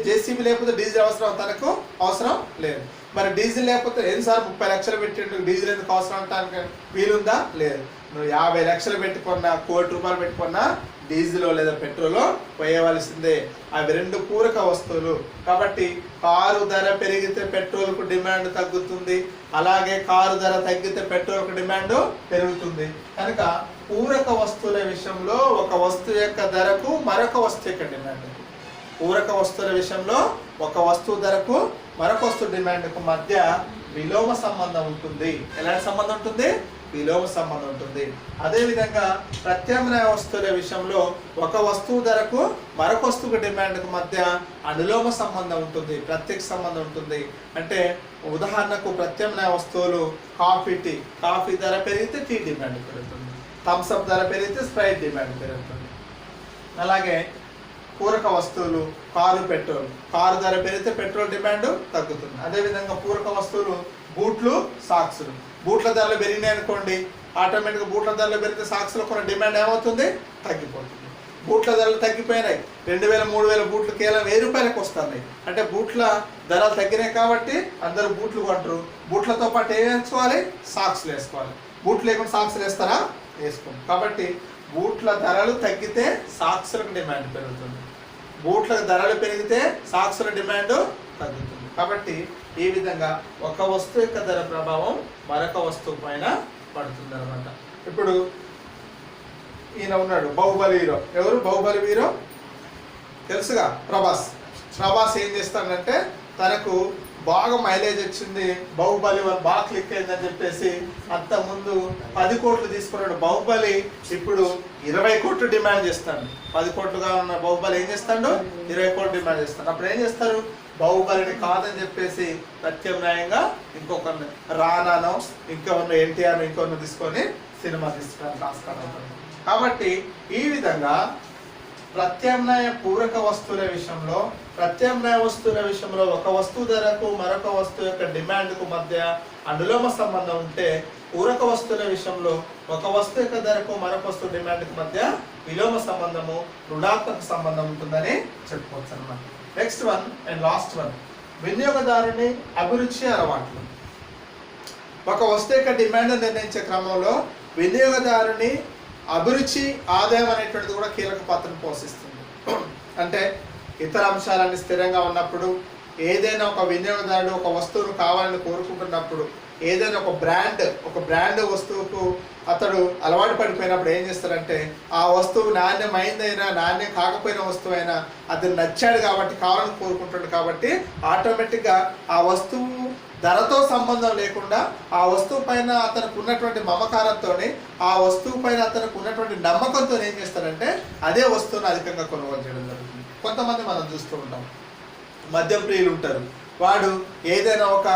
జేసీబీ లేకపోతే డీజిల్ అవసరం తనకు అవసరం లేదు. మరి డీజిల్ లేకపోతే ఏం సార్ 30 లక్షలు పెట్టిండు డీజిల్ ఎందుకు అవసరం అంటానికి వీలుందా? లేదు. నువ్వు 50 లక్షలు పెట్టుకున్నా, 1 కోటి రూపాయలు పెట్టుకున్నా డీజిల్ లేదా పెట్రోల్ పోయవలసిందే. అవి రెండు పూరక వస్తువులు. కాబట్టి కారు ధర పెరిగితే పెట్రోల్కు డిమాండ్ తగ్గుతుంది, అలాగే కారు ధర తగ్గితే పెట్రోల్కు డిమాండ్ పెరుగుతుంది. కనుక పూరక వస్తువుల విషయంలో ఒక వస్తువు యొక్క ధరకు మరొక వస్తువు యొక్క డిమాండ్, పూరక వస్తువుల విషయంలో ఒక వస్తువు ధరకు మరొక వస్తువు డిమాండ్కు మధ్య విలోమ సంబంధం ఉంటుంది. ఎలాంటి సంబంధం ఉంటుంది? విలోమ సంబంధం ఉంటుంది. అదేవిధంగా ప్రత్యామ్నాయ వస్తువుల విషయంలో ఒక వస్తువు ధరకు మరొక వస్తువు డిమాండ్కు మధ్య అనులోమ సంబంధం ఉంటుంది, ప్రత్యక్ష సంబంధం ఉంటుంది. అంటే ఉదాహరణకు ప్రత్యామ్నాయ వస్తువులు కాఫీ, టీ. కాఫీ ధర పెరిగితే టీ డిమాండ్ పెరుగుతుంది. థమ్స్అప్ ధర పెరిగితే స్ప్రైట్ డిమాండ్ పెరుగుతుంది. అలాగే పూరక వస్తువులు కారు, పెట్రోల్. కారు ధర పెరిగితే పెట్రోల్ డిమాండ్ తగ్గుతుంది. అదేవిధంగా పూరక వస్తువులు బూట్లు, సాక్సులు. బూట్ల ధరలు పెరిగినాయి అనుకోండి, ఆటోమేటిక్గా బూట్ల ధరలు పెరిగితే సాక్సులు కొన్న డిమాండ్ ఏమవుతుంది? తగ్గిపోతుంది. బూట్ల ధరలు తగ్గిపోయినాయి. 2000, 3000 బూట్లు కేవలం 1000 రూపాయలకు వస్తున్నాయి. అంటే బూట్ల ధరలు తగ్గినాయి కాబట్టి అందరూ బూట్లు కొంటారు. బూట్లతో పాటు ఏం వేసుకోవాలి? సాక్స్లు వేసుకోవాలి. బూట్లు లేకుండా సాక్స్లు వేస్తారా? వేసుకోండి. కాబట్టి బూట్ల ధరలు తగ్గితే సాక్సులకు డిమాండ్ పెరుగుతుంది, బూట్ల ధరలు పెరిగితే సాక్సుల డిమాండ్ తగ్గుతుంది. కాబట్టి ఈ విధంగా ఒక వస్తువు యొక్క ధర ప్రభావం మరొక వస్తువు పైన పడుతుంది అనమాట. ఇప్పుడు ఈయన ఉన్నాడు బాహుబలి హీరో. ఎవరు బాహుబలి హీరో? తెలుసుగా, ప్రభాస్. ప్రభాస్ ఏం చేస్తాడంటే తనకు బాగా మైలేజ్ వచ్చింది, బాహుబలి వాళ్ళు బాగా క్లిక్ అయిందని చెప్పేసి అంతకుముందు 10 కోట్లు తీసుకున్నాడు. బాహుబలి ఇప్పుడు 20 కోట్లు డిమాండ్ చేస్తాడు. 10 కోట్లుగా ఉన్న బాహుబలి ఏం చేస్తాడు? 20 కోట్లు డిమాండ్ చేస్తాడు. అప్పుడు ఏం చేస్తారు? బాహుబలిని కాదని చెప్పేసి ప్రత్యామ్నాయంగా ఇంకొకరిని రానానో ఇంకొకరిని ఎన్టీఆర్ ఇంకొకరిని తీసుకొని సినిమా తీసుకోవడానికి ఆస్కారం ఉంటుంది. కాబట్టి ఈ విధంగా ప్రత్యామ్నాయ పూరక వస్తువుల విషయంలో ఒక వస్తువు ధరకు మరొక వస్తువు యొక్క డిమాండ్కు మధ్య అనులోమ సంబంధం ఉంటే, పూరక వస్తువుల విషయంలో ఒక వస్తువు యొక్క ధరకు మరొక వస్తువు డిమాండ్కు మధ్య విలోమ సంబంధము, రుణాత్మక సంబంధం ఉంటుందని చెప్పుకోవచ్చు అన్నమాట. Next one and last one, వినియోగదారుని అభిరుచి అలవాట్లు. ఒక వస్తువు యొక్క డిమాండ్ నిర్ణయించే క్రమంలో వినియోగదారుని అభిరుచి, ఆదాయం అనేటువంటిది కూడా కీలక పాత్రను పోషిస్తుంది. అంటే ఇతర అంశాలన్నీ స్థిరంగా ఉన్నప్పుడు, ఏదైనా ఒక వినియోగదారుడు ఒక వస్తువును కావాలని కోరుకుంటున్నప్పుడు, ఏదైనా ఒక బ్రాండ్ వస్తువుకు అతడు అలవాటు పడిపోయినప్పుడు ఏం చేస్తారంటే, ఆ వస్తువు నాణ్యమైందైనా నాణ్యం కాకపోయిన వస్తువు అయినా అతను నచ్చాడు కాబట్టి, కావాలని కోరుకుంటాడు కాబట్టి ఆటోమేటిక్గా ఆ వస్తువు ధరతో సంబంధం లేకుండా ఆ వస్తువు పైన అతనికి ఉన్నటువంటి మమకారంతో, ఆ వస్తువు పైన అతనికి ఉన్నటువంటి నమ్మకంతో ఏం చేస్తారంటే అదే వస్తువును అధికంగా కొనుగోలు చేయడం జరుగుతుంది. కొంతమంది మనం చూస్తూ ఉంటాం, మద్యం ప్రియులు ఉంటారు. వాడు ఏదైనా ఒక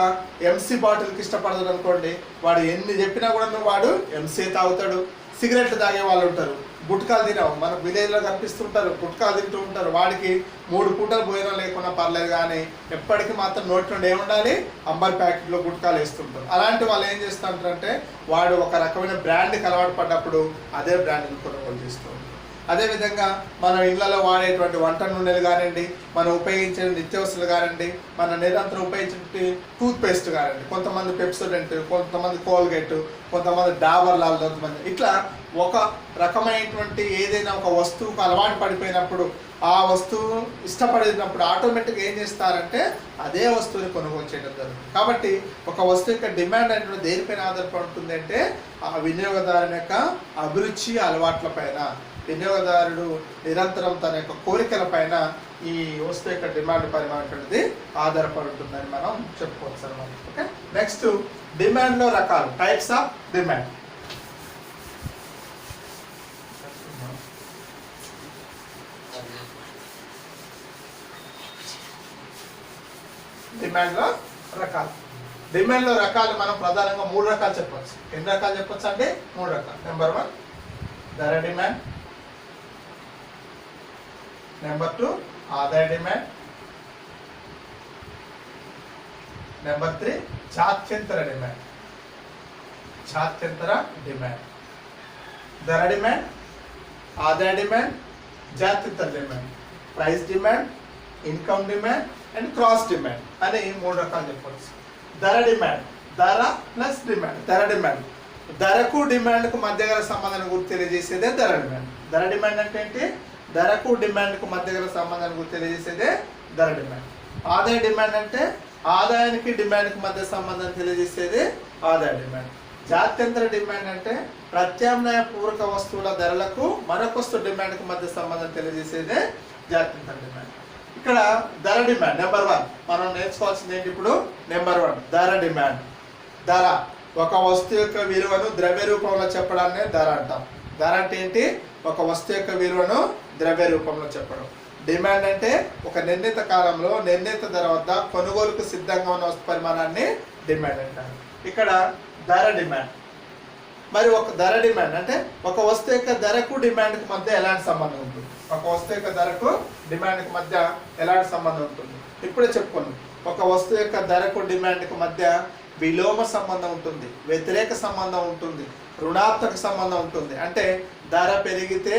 ఎంసీ బాటిల్కి ఇష్టపడతాడు అనుకోండి, వాడు ఎన్ని చెప్పినా కూడా వాడు ఎంసీ తాగుతాడు. సిగరెట్లు తాగే వాళ్ళు ఉంటారు, గుట్కాలు తినవు, మనకు విలేజ్లో కనిపిస్తుంటారు, గుట్కాలు తింటూ ఉంటారు. వాడికి 3 పూటలు భోజనం లేకున్నా పర్లేదు, కానీ ఎప్పటికీ మాత్రం నోటి నుండి ఏముండాలి, అంబర్ ప్యాకెట్లో గుట్కాలు వేస్తుంటారు. అలాంటి వాళ్ళు ఏం చేస్తుంటారంటే, వాడు ఒక రకమైన బ్రాండ్కి అలవాటు పడ్డప్పుడు అదే బ్రాండ్ని కొనుగోలు చేస్తూ ఉంటారు. అదేవిధంగా మనం ఇళ్లలో వాడేటువంటి వంట నూనెలు కానివ్వండి, మనం ఉపయోగించే నిత్యావసరాలు కానివ్వండి, మన నిరంతరం ఉపయోగించే టూత్పేస్ట్ కానివ్వండి, కొంతమంది పెప్సోడెంట్, కొంతమంది కోల్గేట్, కొంతమంది డాబర్ లాల్, కొంతమంది ఇట్లా ఒక రకమైనటువంటి ఏదైనా ఒక వస్తువుకు అలవాటు పడిపోయినప్పుడు, ఆ వస్తువు ఇష్టపడినప్పుడు ఆటోమేటిక్గా ఏం చేస్తారంటే అదే వస్తువుని కొనుగోలు చేయడం జరుగుతుంది. కాబట్టి ఒక వస్తువు యొక్క డిమాండ్ అనేటువంటి దేనిపైన ఆధారపడి ఉంటుంది అంటే, ఆ వినియోగదారుని యొక్క అభిరుచి అలవాట్ల పైన, వినియోగదారుడు నిరంతరం తన యొక్క కోరికల పైన ఈ వస్తువు యొక్క డిమాండ్ పరిమాణటువంటిది ఆధారపడి ఉంటుందని మనం చెప్పుకోవచ్చు అన్నమాట. ఓకే, నెక్స్ట్ డిమాండ్లో రకాలు, టైప్స్ ఆఫ్ డిమాండ్. డిమాండ్లో రకాలు మనం ప్రధానంగా 3 రకాలు చెప్పవచ్చు. ఎన్ని రకాలు చెప్పొచ్చు అంటే 3 రకాలు. నెంబర్ 1 ధర డిమాండ్, నెంబర్ 2 ఆదాయ డిమాండ్, నెంబర్ 3 జాత్యంతర డిమాండ్. ధర డిమాండ్, ఆదాయ డిమాండ్, జాత్యంతర demand, price demand, income demand and cross demand అని 3 రకాలు చెప్పవచ్చు. ధర డిమాండ్, ధర ప్లస్ డిమాండ్. ధరకు డిమాండ్కు మధ్య గల సంబంధాన్ని గుర్తు తెలియజేసేదే ధర డిమాండ్. ధర డిమాండ్ అంటే ఏంటి? ధరకు డిమాండ్కు మధ్య గల సంబంధాన్ని గుర్తు తెలియజేసేదే ధర డిమాండ్. ఆదాయ డిమాండ్ అంటే ఆదాయానికి డిమాండ్కి మధ్య సంబంధాన్ని తెలియజేసేదే ఆదాయ డిమాండ్. జాత్యంతర డిమాండ్ అంటే ప్రత్యామ్నాయ పూరక వస్తువుల ధరలకు మరొక వస్తువు డిమాండ్కి మధ్య సంబంధం తెలియజేసేదే జాత్యంతర డిమాండ్. ఇక్కడ ధర డిమాండ్ నెంబర్ 1 మనం నేర్చుకోవాల్సింది ఏంటి? ఇప్పుడు నెంబర్ 1 ధర డిమాండ్. ధర ఒక వస్తువు యొక్క విలువను ద్రవ్య రూపంలో చెప్పడాన్నే ధర అంటాం. ధర అంటే ఏంటి? ఒక వస్తువు యొక్క విలువను ద్రవ్య రూపంలో చెప్పడం. డిమాండ్ అంటే ఒక నిర్ణీత కాలంలో నిర్ణీత ధర వద్ద కొనుగోలుకు సిద్ధంగా ఉన్న వస్తు పరిమాణాన్ని డిమాండ్ అంటారు. ఇక్కడ ధర డిమాండ్. మరి ఒక ధర డిమాండ్ అంటే ఒక వస్తువు యొక్క ధరకు డిమాండ్కి మధ్య ఎలాంటి సంబంధం ఉంటుంది? ఒక వస్తువు యొక్క ధరకు డిమాండ్కి మధ్య ఎలాంటి సంబంధం ఉంటుంది? ఇప్పుడే చెప్పుకున్నాం, ఒక వస్తువు యొక్క ధరకు డిమాండ్కి మధ్య విలోమ సంబంధం ఉంటుంది, వ్యతిరేక సంబంధం ఉంటుంది, రుణాత్మక సంబంధం ఉంటుంది. అంటే ధర పెరిగితే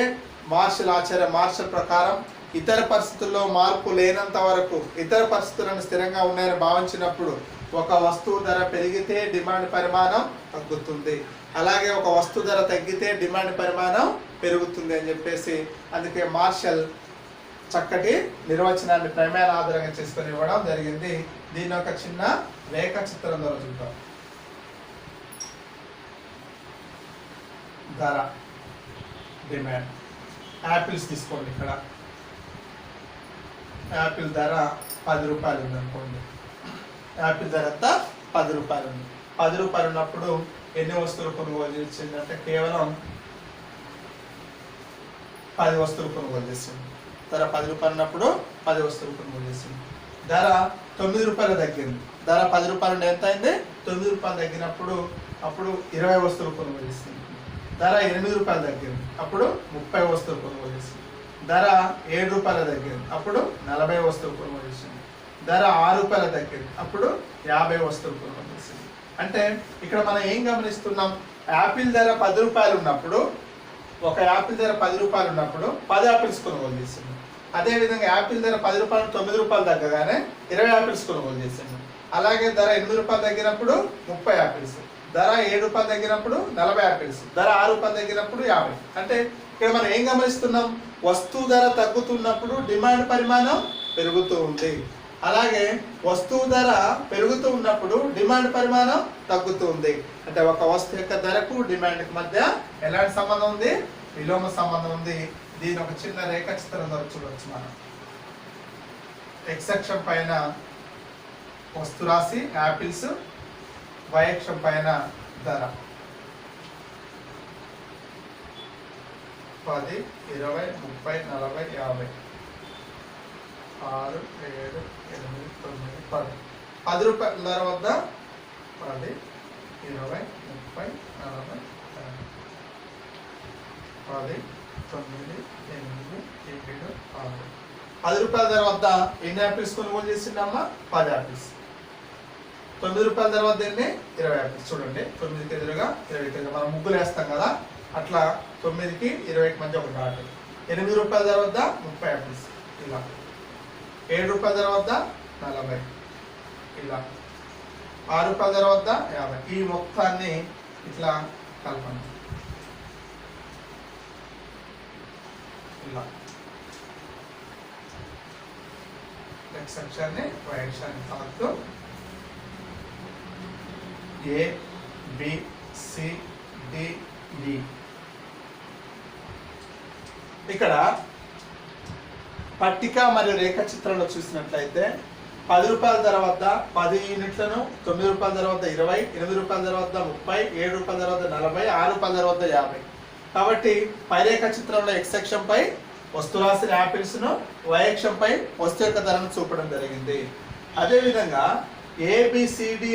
మార్షల్ ప్రకారం ఇతర పరిస్థితుల్లో మార్పు లేనంత వరకు, ఇతర పరిస్థితులను స్థిరంగా ఉన్నాయని భావించినప్పుడు ఒక వస్తువు ధర పెరిగితే డిమాండ్ పరిమాణం తగ్గుతుంది, అలాగే ఒక వస్తువు ధర తగ్గితే డిమాండ్ పరిమాణం పెరుగుతుంది అని చెప్పేసి అందుకే మార్షల్ చక్కటి నిర్వచనాన్ని ప్రమేయాల ఆధారంగా చేసుకొని ఇవ్వడం జరిగింది. దీని ఒక చిన్న రేఖ చిత్రం ద్వారా చూద్దాం. ధర డిమాండ్. యాపిల్స్ తీసుకోండి. ఇక్కడ యాపిల్ ధర 10 రూపాయలు ఉంది అనుకోండి. యాపిల్ ధర అంతా 10 రూపాయలు ఉంది. 10 రూపాయలు ఉన్నప్పుడు ఎన్ని వస్తువులు కొనుగోలు చేసిందంటే కేవలం 10 వస్తువులు కొనుగోలు చేసింది. ధర 10 రూపాయలు ఉన్నప్పుడు 10 వస్తువులు కొనుగోలు చేసింది. ధర 9 రూపాయలు తగ్గింది. ధర 10 రూపాయలు ఎంత అయింది? 9 రూపాయలు తగ్గినప్పుడు అప్పుడు 20 వస్తువులు కొనుగోలు చేసింది. ధర 8 రూపాయలు తగ్గింది. అప్పుడు 30 వస్తువులు కొనుగోలు చేసింది. ధర 7 రూపాయల తగ్గింది, అప్పుడు 40 వస్తువులు కొనుగోలు చేసింది. ధర 6 రూపాయల తగ్గింది, అప్పుడు 50 వస్తువులు కొనుగోలు చేసింది. అంటే ఇక్కడ మనం ఏం గమనిస్తున్నాం, యాపిల్ ధర 10 రూపాయలు ఉన్నప్పుడు, ఒక యాపిల్ ధర 10 రూపాయలు ఉన్నప్పుడు 10 యాపిల్స్ కొనుగోలు చేసింది. అదేవిధంగా యాపిల్ ధర 10 రూపాయలు 9 రూపాయలు తగ్గగానే 20 యాపిల్స్ కొనుగోలు చేసింది. అలాగే ధర 8 రూపాయలు తగ్గినప్పుడు 30 యాపిల్స్, ధర 7 రూపాయలు తగ్గినప్పుడు 40 యాపిల్స్, ధర 6 రూపాయలు తగ్గినప్పుడు 50. అంటే ఇక్కడ మనం ఏం గమనిస్తున్నాం, వస్తువు ధర తగ్గుతున్నప్పుడు డిమాండ్ పరిమాణం పెరుగుతూ ఉంది, అలాగే వస్తువు ధర పెరుగుతూ ఉన్నప్పుడు డిమాండ్ పరిమాణం తగ్గుతూ ఉంది. అంటే ఒక వస్తువు యొక్క ధరకు డిమాండ్కి మధ్య ఎలాంటి సంబంధం ఉంది, విలోమ సంబంధం ఉంది. దీని ఒక చిన్న రేఖాచిత్రం ద్వారా చూడవచ్చు మనం. x అక్షం పైన వస్తు రాశి యాపిల్స్, y అక్షం పైన ధర 10, 20, 30, 40, 50, 6, 7, 8, 9, 10. 10 రూపాయల ధర వద్ద 10, 20, 30, 40, 10, 9, 8, 7, 6. 10 రూపాయల ధర వద్ద ఎన్ని యాపిల్స్ కొనుగోలు చేసిందమ్మా? 10 యాపిల్స్. 9 రూపాయల ధర వద్ద ఎన్ని? 20 యాపిల్స్. చూడండి, 9కి ఎదురుగా 20కి ఎదురుగా మనం ముగ్గులు వేస్తాం కదా, అట్లా 9కి 20కి మధ్య ఒక డాట్. 8 రూపాయల ధర వద్ద 30 యాపిల్స్ ఇలా. 7 రూపాయల ధర వద్ద 40 ఇలా. 6 రూపాయల ధర వద్ద 50. ఈ మొత్తాన్ని ఇట్లా కలపండి ఇలా. x అక్షాన్ని y అక్షాన్ని తాకుతూ A, B, C, D, E. ఇక్కడ పట్టిక మరియు రేఖ చిత్రంలో చూసినట్లయితే 10 రూపాయల ధర వద్ద 10 యూనిట్లను, 9 రూపాయల ధర వద్ద 20, 8 రూపాయల ధర వద్ద 30, 7 రూపాయల ధర వద్ద 40, 6 రూపాయల ధర వద్ద 50. కాబట్టి పై రేఖ చిత్రంలో x అక్షంపై వస్తు రాశి యాపిల్స్ను, y అక్షంపై వస్తు యొక్క ధరను చూపడం జరిగింది. అదేవిధంగా ABCDE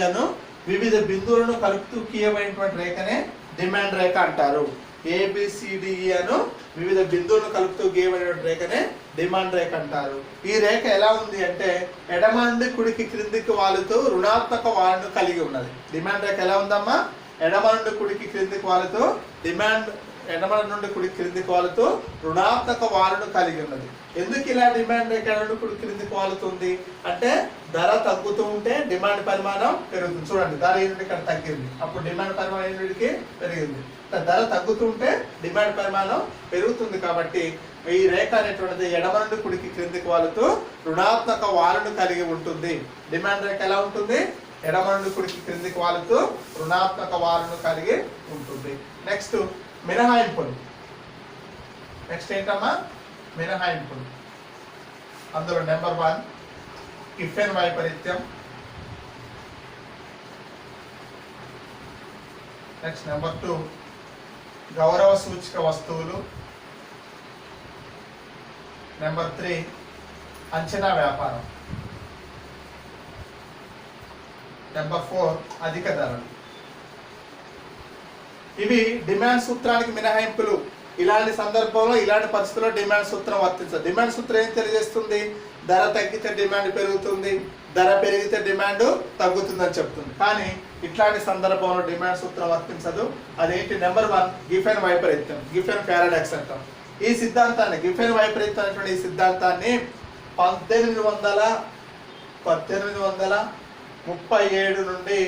అను వివిధ బిందువులను కలుపుతూ గీయబడినటువంటి రేఖనే డిమాండ్ రేఖ అంటారు. ABCDE అను వివిధ బిందువులను కలుపుతూ గీయబడినటువంటి రేఖనే డిమాండ్ రేఖ అంటారు. ఈ రేఖ ఎలా ఉంది అంటే ఎడమ నుండి కుడికి క్రిందికి వాలుతూ రుణాత్మక వాలును కలిగి ఉన్నది. డిమాండ్ రేఖ ఎలా ఉందమ్మా? ఎడమ నుండి కుడికి క్రిందికి వాలుతూ ఎడమ నుండి కుడికి క్రిందికి వాలుతూ రుణాత్మక వాలును కలిగి ఉన్నది. ఎందుకు ఇలా డిమాండ్ రేఖ ఎడమ కుడి క్రిందికి వాలుతుంది అంటే ధర తగ్గుతూ ఉంటే డిమాండ్ పరిమాణం పెరుగుతుంది. చూడండి, ధర యూనిట్ ఇక్కడ తగ్గింది, అప్పుడు డిమాండ్ పరిమాణం యూనిట్కి పెరిగింది. ధర తగ్గుతూ ఉంటే డిమాండ్ పరిమాణం పెరుగుతుంది. కాబట్టి ఈ రేఖ అనేటువంటిది ఎడమ నుండి కుడికి క్రిందికి వాలుతూ రుణాత్మక వాలును కలిగి ఉంటుంది. డిమాండ్ రేఖ ఎలా ఉంటుంది? ఎడమ నుండి కుడికి క్రిందికి వాలుతూ రుణాత్మక వాలును కలిగి ఉంటుంది. నెక్స్ట్ మినహాయింపులు. నెక్స్ట్ ఏంటమ్మా? మినహాయింపులు. అందులో నెంబర్ 1 గిఫెన్ వైపరీత్యం. నెక్స్ట్ నెంబర్ 2 గౌరవ సూచిక వస్తువులు. నెంబర్ 3 అంచనా వ్యాపారం. నెంబర్ 4 అధిక ధరలు. ఇవి డిమాండ్ సూత్రానికి మినహాయింపులు. ఇలాంటి సందర్భంలో, ఇలాంటి పరిస్థితుల్లో డిమాండ్ సూత్రం వర్తించదు. డిమాండ్ సూత్రం ఏం తెలియజేస్తుంది? ధర తగ్గితే డిమాండ్ పెరుగుతుంది, ధర పెరిగితే డిమాండ్ తగ్గుతుందని చెప్తుంది. కానీ ఇట్లాంటి సందర్భంలో డిమాండ్ సూత్రం వర్తించదు. అదేంటి? నెంబర్ 1 గిఫెన్ వైపరీత్యం, గిఫెన్ పారాడాక్స్ అంటాం. ఈ సిద్ధాంతాన్ని, గిఫెన్ వైపరీత్యం అనేటువంటి ఈ సిద్ధాంతాన్ని 1837 నుండి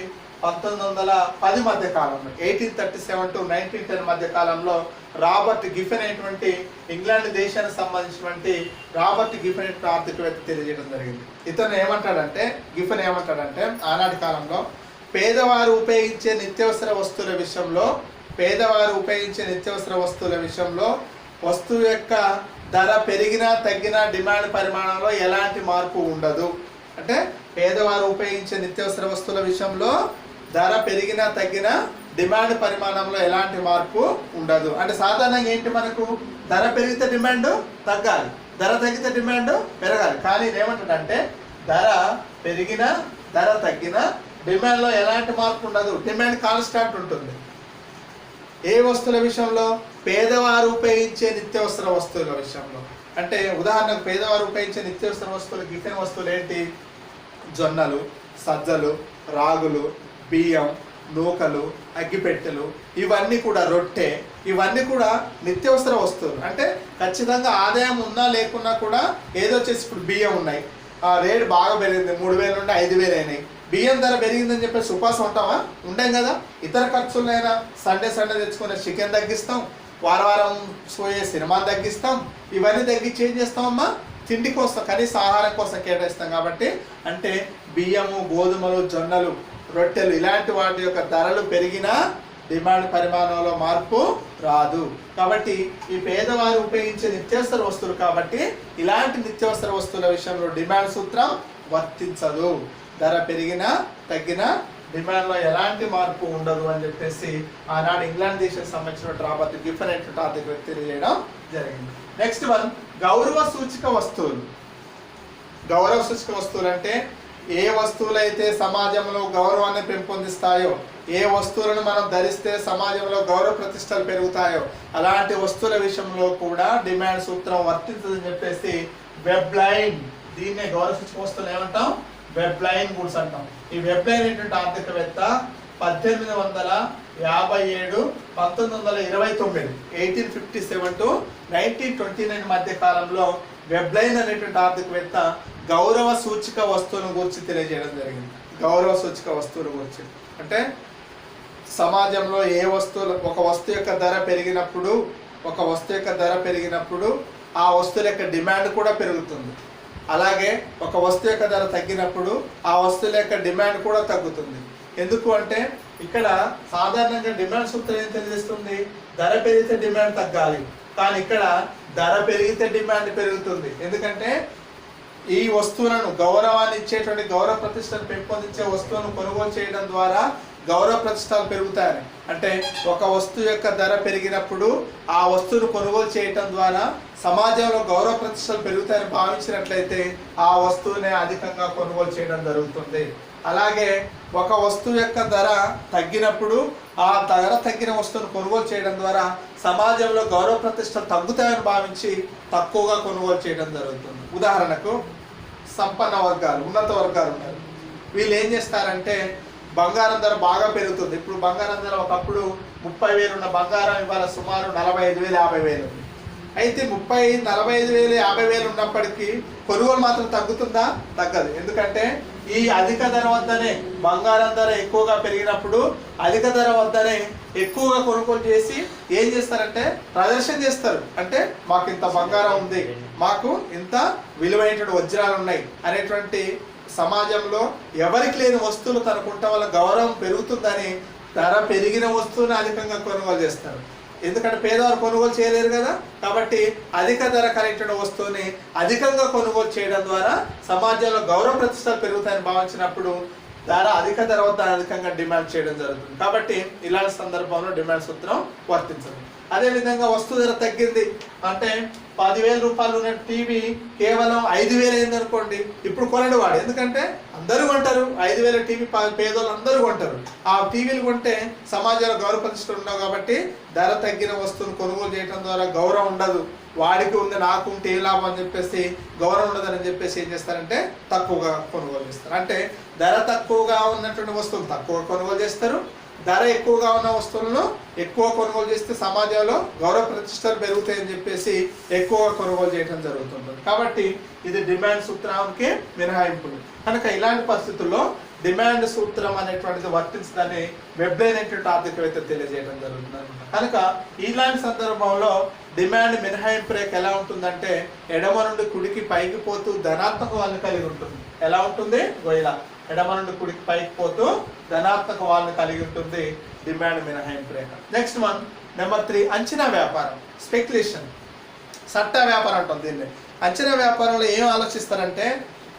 1910 మధ్య కాలంలో, 1837 to 1910 మధ్య కాలంలో రాబర్ట్ గిఫెన్ అనేటువంటి ఇంగ్లాండ్ దేశానికి సంబంధించినటువంటి రాబర్ట్ గిఫెన్ ఆర్థికవేత్త తెలియజేయడం జరిగింది. ఇతను ఏమంటాడంటే, గిఫెన్ ఏమంటాడంటే ఆనాటి కాలంలో పేదవారు ఉపయోగించే నిత్యావసర వస్తువుల విషయంలో వస్తువు యొక్క ధర పెరిగినా తగ్గినా డిమాండ్ పరిమాణంలో ఎలాంటి మార్పు ఉండదు. అంటే పేదవారు ఉపయోగించే నిత్యావసర వస్తువుల విషయంలో ధర పెరిగినా తగ్గినా డిమాండ్ పరిమాణంలో ఎలాంటి మార్పు ఉండదు. అంటే సాధారణంగా ఏంటి, మనకు ధర పెరిగితే డిమాండ్ తగ్గాలి, ధర తగ్గితే డిమాండ్ పెరగాలి. కానీ ఏమంటాడంటే ధర పెరిగినా ధర తగ్గినా డిమాండ్లో ఎలాంటి మార్పు ఉండదు, డిమాండ్ కాన్స్టాంట్ ఉంటుంది. ఏ వస్తువుల విషయంలో? పేదవారు ఉపయోగించే నిత్యావసర వస్తువుల విషయంలో. అంటే ఉదాహరణకు పేదవారు ఉపయోగించే నిత్యావసర వస్తువులు, గిఫెన్ వస్తువులు ఏంటి? జొన్నలు, సజ్జలు, రాగులు, బియ్యం, నూకలు, అగ్గిపెట్టెలు, ఇవన్నీ కూడా రొట్టె, ఇవన్నీ కూడా నిత్యావసర వస్తువులు. అంటే ఖచ్చితంగా ఆదాయం ఉన్నా లేకున్నా కూడా ఏదో వచ్చేసి ఇప్పుడు బియ్యం ఉన్నాయి, ఆ రేటు బాగా పెరిగింది, 3,000 నుండి 5,000 అయినాయి. బియ్యం ధర పెరిగిందని చెప్పేసి ఉపాసం ఉంటామా? ఉండం కదా. ఇతర ఖర్చులైనా సండే తెచ్చుకునే చికెన్ తగ్గిస్తాం, వారం పోయే సినిమాని తగ్గిస్తాం, ఇవన్నీ తగ్గించి ఏం చేస్తామమ్మా? తిండి కోసం, కనీస ఆహారం కోసం కేటాయిస్తాం. కాబట్టి అంటే బియ్యము, గోధుమలు, జొన్నలు, రొట్టెలు ఇలాంటి వాటి యొక్క ధరలు పెరిగినా డిమాండ్ పరిమాణంలో మార్పు రాదు. కాబట్టి ఈ పేదవారు ఉపయోగించే నిత్యావసర వస్తువులు కాబట్టి ఇలాంటి నిత్యావసర వస్తువుల విషయంలో డిమాండ్ సూత్రం వర్తించదు. ధర పెరిగినా తగ్గినా డిమాండ్లో ఎలాంటి మార్పు ఉండదు అని చెప్పేసి ఆనాడు ఇంగ్లాండ్ దేశానికి సంబంధించిన రాబర్ట్ గిఫెన్ అనేటువంటి ఆర్థిక వ్యక్తి తెలియజేయడం జరిగింది. నెక్స్ట్ వన్, గౌరవ సూచిక వస్తువులు. గౌరవ సూచిక వస్తువులు అంటే ఏ వస్తువులైతే సమాజంలో గౌరవాన్ని పెంపొందిస్తాయో, ఏ వస్తువులను మనం ధరిస్తే సమాజంలో గౌరవ ప్రతిష్టలు పెరుగుతాయో అలాంటి వస్తువుల విషయంలో కూడా డిమాండ్ సూత్రం వర్తించదని చెప్పేసి వెబ్లైన్, దీన్నే గౌరవ సూచిక వస్తువులు ఏమంటాం? వెబ్లైన్ గూడ్స్ అంటాం. ఈ వెబ్లైన్ అనేటువంటి ఆర్థికవేత్త 1857 1929 1857 to 1929 మధ్య కాలంలో వెబ్లైన్ అనేటువంటి ఆర్థికవేత్త గౌరవ సూచిక వస్తువుల గురించి తెలియజేయడం జరిగింది. గౌరవ సూచిక వస్తువుల గురించి అంటే సమాజంలో ఏ వస్తువులు, ఒక వస్తువు యొక్క ధర పెరిగినప్పుడు ఆ వస్తువుల యొక్క డిమాండ్ కూడా పెరుగుతుంది. అలాగే ఒక వస్తువు యొక్క ధర తగ్గినప్పుడు ఆ వస్తువుల యొక్క డిమాండ్ కూడా తగ్గుతుంది. ఎందుకు అంటే ఇక్కడ సాధారణంగా డిమాండ్ సూత్రం ఏం తెలియజేస్తుంది? ధర పెరిగితే డిమాండ్ తగ్గాలి, కానీ ఇక్కడ ధర పెరిగితే డిమాండ్ పెరుగుతుంది. ఎందుకంటే ఈ వస్తువులను, గౌరవాన్ని ఇచ్చేటువంటి గౌరవ ప్రతిష్టను పెంపొందించే వస్తువులను కొనుగోలు చేయడం ద్వారా గౌరవ ప్రతిష్టలు పెరుగుతాయని. అంటే ఒక వస్తువు యొక్క ధర పెరిగినప్పుడు ఆ వస్తువును కొనుగోలు చేయటం ద్వారా సమాజంలో గౌరవ ప్రతిష్టలు పెరుగుతాయని భావించినట్లయితే ఆ వస్తువునే అధికంగా కొనుగోలు చేయడం జరుగుతుంది. అలాగే ఒక వస్తువు యొక్క ధర తగ్గినప్పుడు ఆ ధర తగ్గిన వస్తువును కొనుగోలు చేయడం ద్వారా సమాజంలో గౌరవ ప్రతిష్టలు తగ్గుతాయని భావించి తక్కువగా కొనుగోలు చేయడం జరుగుతుంది. ఉదాహరణకు సంపన్న వర్గాలు, ఉన్నత వర్గాలు ఉన్నారు. వీళ్ళు ఏం చేస్తారంటే బంగారం ధర బాగా పెరుగుతుంది. ఇప్పుడు బంగారం ధర ఒకప్పుడు 30,000 ఉన్న బంగారం ఇవాళ సుమారు 45,000 50,000 ఉంది. అయితే 30,000 45,000 50,000 ఉన్నప్పటికీ కొనుగోలు మాత్రం తగ్గుతుందా? తగ్గదు. ఎందుకంటే ఈ అధిక ధర వద్దనే బంగారం ధర ఎక్కువగా పెరిగినప్పుడు అధిక ధర వద్దనే ఎక్కువగా కొనుగోలు చేసి ఏం చేస్తారంటే ప్రదర్శన చేస్తారు. అంటే మాకు ఇంత బంగారం ఉంది, మాకు ఇంత విలువైన వజ్రాలు ఉన్నాయి అనేటువంటి సమాజంలో ఎవరికి లేని వస్తువులు తనకుంట వల్ల గౌరవం పెరుగుతుందని ధర పెరిగిన వస్తువుని అధికంగా కొనుగోలు చేస్తారు. ఎందుకంటే పేదవారు కొనుగోలు చేయలేరు కదా. కాబట్టి అధిక ధర కలిగిన వస్తువుని అధికంగా కొనుగోలు చేయడం ద్వారా సమాజంలో గౌరవ ప్రతిష్టలు పెరుగుతాయని భావించినప్పుడు అధిక ధర వద్ద అధికంగా డిమాండ్ చేయడం జరుగుతుంది. కాబట్టి ఇలాంటి సందర్భంలో డిమాండ్ సూత్రం వర్తించదు. అదేవిధంగా వస్తువు ధర తగ్గింది అంటే 10,000 రూపాయలు ఉన్న టీవీ కేవలం 5,000 అయింది అనుకోండి, ఇప్పుడు కొనడు వాడు. ఎందుకంటే అందరూ కొంటారు, 5,000 టీవీ పేదోళ్ళు అందరూ కొంటారు. ఆ టీవీలు కొంటే సమాజంలో గౌరవ ప్రతిష్టలు ఉండవు. కాబట్టి ధర తగ్గిన వస్తువును కొనుగోలు చేయడం ద్వారా గౌరవం ఉండదు. వాడికి ఉంది, నాకు ఉంటే ఏ లాభం అని చెప్పేసి గౌరవం ఉండదని చెప్పేసి ఏం చేస్తారంటే తక్కువగా కొనుగోలు చేస్తారు. అంటే ధర తక్కువగా ఉన్నటువంటి వస్తువులు తక్కువగా కొనుగోలు చేస్తారు, ధర ఎక్కువగా ఉన్న వస్తువులను ఎక్కువ కొనుగోలు చేస్తే సమాజంలో గౌరవ ప్రతిష్టలు పెరుగుతాయని చెప్పేసి ఎక్కువగా కొనుగోలు చేయడం జరుగుతుంది. కాబట్టి ఇది డిమాండ్ సూత్రానికి మినహాయింపులు. కనుక ఇలాంటి పరిస్థితుల్లో డిమాండ్ సూత్రం అనేటువంటిది వర్తించదని వెబ్లైన్ అనేటువంటి ఆర్థికవేత్త తెలియజేయడం జరుగుతుంది అనమాట. కనుక ఇలాంటి సందర్భంలో డిమాండ్ మినహాయింపు రేఖ ఎలా ఉంటుందంటే ఎడమ నుండి కుడికి పైకి పోతూ ధనాత్మక వాల్ని కలిగి ఉంటుంది. ఎలా ఉంటుంది? ఇలా ఎడమ నుండి కుడికి పైకి పోతూ ధనాత్మక వాల్ని కలిగి ఉంటుంది డిమాండ్ మినహాయింపు రేఖ. నెక్స్ట్ వన్, నెంబర్ 3, అంచనా వ్యాపారం, స్పెక్యులేషన్, సట్టా వ్యాపారం అంటాం దీన్ని. అంచనా వ్యాపారంలో ఏం ఆలోచిస్తారంటే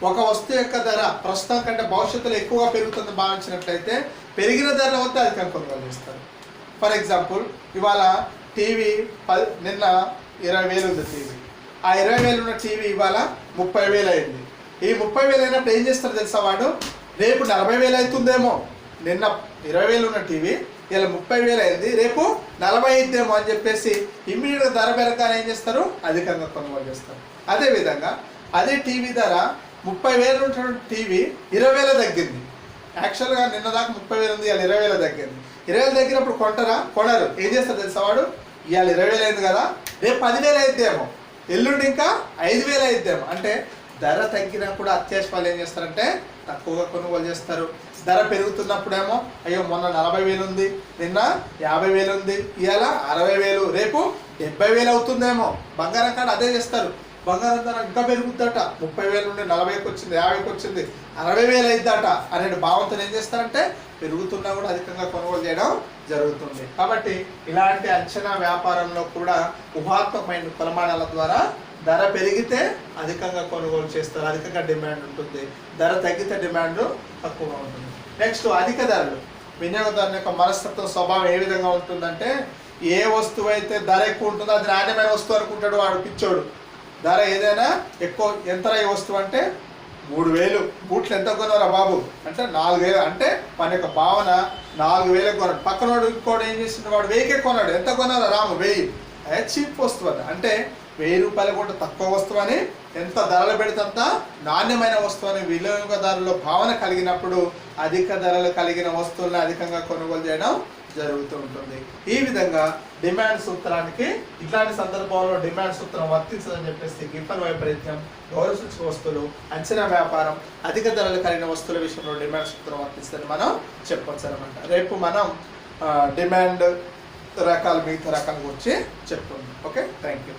ఒక వస్తువు యొక్క ధర ప్రస్తుతం కంటే భవిష్యత్తులో ఎక్కువగా పెరుగుతుందని భావించినట్లయితే పెరిగిన ధరల వద్ద అధికంగా కొనుగోలు చేస్తారు. ఫర్ ఎగ్జాంపుల్ ఇవాళ టీవీ నిన్న 20,000 ఉంది టీవీ. ఆ 20,000 ఉన్న టీవీ ఇవాళ 30,000 అయింది. ఈ 30,000 అయినప్పుడు ఏం చేస్తారు తెలుసా? వాడు రేపు 40,000 అవుతుందేమో. నిన్న 20,000 ఉన్న టీవీ ఇలా 30,000 అయింది, రేపు 40 అయిద్దేమో అని చెప్పేసి ఇమ్మీడియట్గా ధర పెరగానే ఏం చేస్తారు, అధికంగా కొనుగోలు చేస్తారు. అదేవిధంగా అదే టీవీ ధర 30,000 ఉన్నటువంటి టీవీ 20,000 తగ్గింది. యాక్చువల్గా నిన్న దాకా 30,000 ఉంది, ఇవాళ 20,000 తగ్గింది. 20,000 తగ్గినప్పుడు కొంటారా, కొనరు. ఏం చేస్తారు తెలుసా, వాడు ఇవాళ 20,000 అయింది కదా, రేపు 10,000 అయిద్దేమో, ఎల్లుండి ఇంకా 5,000 అయిద్దేమో. అంటే ధర తగ్గినా కూడా అత్యాశ వాళ్ళు ఏం చేస్తారంటే తక్కువగా కొనుగోలు చేస్తారు. ధర పెరుగుతున్నప్పుడేమో అయ్యో మొన్న 40,000 ఉంది, నిన్న 50,000 ఉంది, ఇవాళ 60,000, రేపు 70,000 అవుతుందేమో. బంగారం కాడ అదే చేస్తారు. బంగారం ధర ఇంకా పెరుగుద్దట, 30,000 నుండి 40,000కి వచ్చింది, 50,000కి వచ్చింది, 60,000 అయిద్దట అనే భావంతో ఏం చేస్తారంటే పెరుగుతున్నా కూడా అధికంగా కొనుగోలు చేయడం జరుగుతుంది. కాబట్టి ఇలాంటి అంచనా వ్యాపారంలో కూడా ఊహాత్మకమైన కొలమానాల ద్వారా ధర పెరిగితే అధికంగా కొనుగోలు చేస్తారు, అధికంగా డిమాండ్ ఉంటుంది. ధర తగ్గితే డిమాండ్ తక్కువగా ఉంటుంది. నెక్స్ట్ అధిక ధరలు. వినియోగదారుని యొక్క మనస్తత్వం స్వభావం ఏ విధంగా ఉంటుందంటే, ఏ వస్తువు అయితే ధర ఎక్కువ ఉంటుందో అది నాణ్యమైన వస్తువు అనుకుంటాడు వాడు, పిచ్చోడు. ధర ఏదైనా ఎక్కువ, ఎంత ఈ వస్తువు అంటే 3,000, బూట్లు ఎంత కొన్నారా బాబు అంటే 4,000, అంటే మన యొక్క భావన 4,000 కొన్నాడు. పక్కన వాడు ఇంకోటి ఏం చేసిండు, వాడు 1,000కే కొన్నాడు. ఎంత కొన్నారా రాము, 1,000. అదే చీప్ వస్తువు అని, అంటే 1,000 రూపాయలు కూడా తక్కువ వస్తువు అని, ఎంత ధరలు పెడితే అంత నాణ్యమైన వస్తువు అని వినియోగదారుల భావన కలిగినప్పుడు అధిక ధరలు కలిగిన వస్తువులను అధికంగా కొనుగోలు చేయడం జరుగుతూ ఉంటుంది. ఈ విధంగా డిమాండ్ సూత్రానికి ఇట్లాంటి సందర్భాల్లో డిమాండ్ సూత్రం వర్తించదని చెప్పేసి గిఫర్ వైపరీత్యం, గౌరవ సూచక వస్తువులు, అంచనా వ్యాపారం, అధిక ధరలు కలిగిన వస్తువుల విషయంలో డిమాండ్ సూత్రం వర్తిస్తుందని మనం చెప్పవచ్చు అనమాట. రేపు మనం డిమాండ్ రకాలు, మిగతా రకాల గురించి చెప్తున్నాం. Okay, thank you.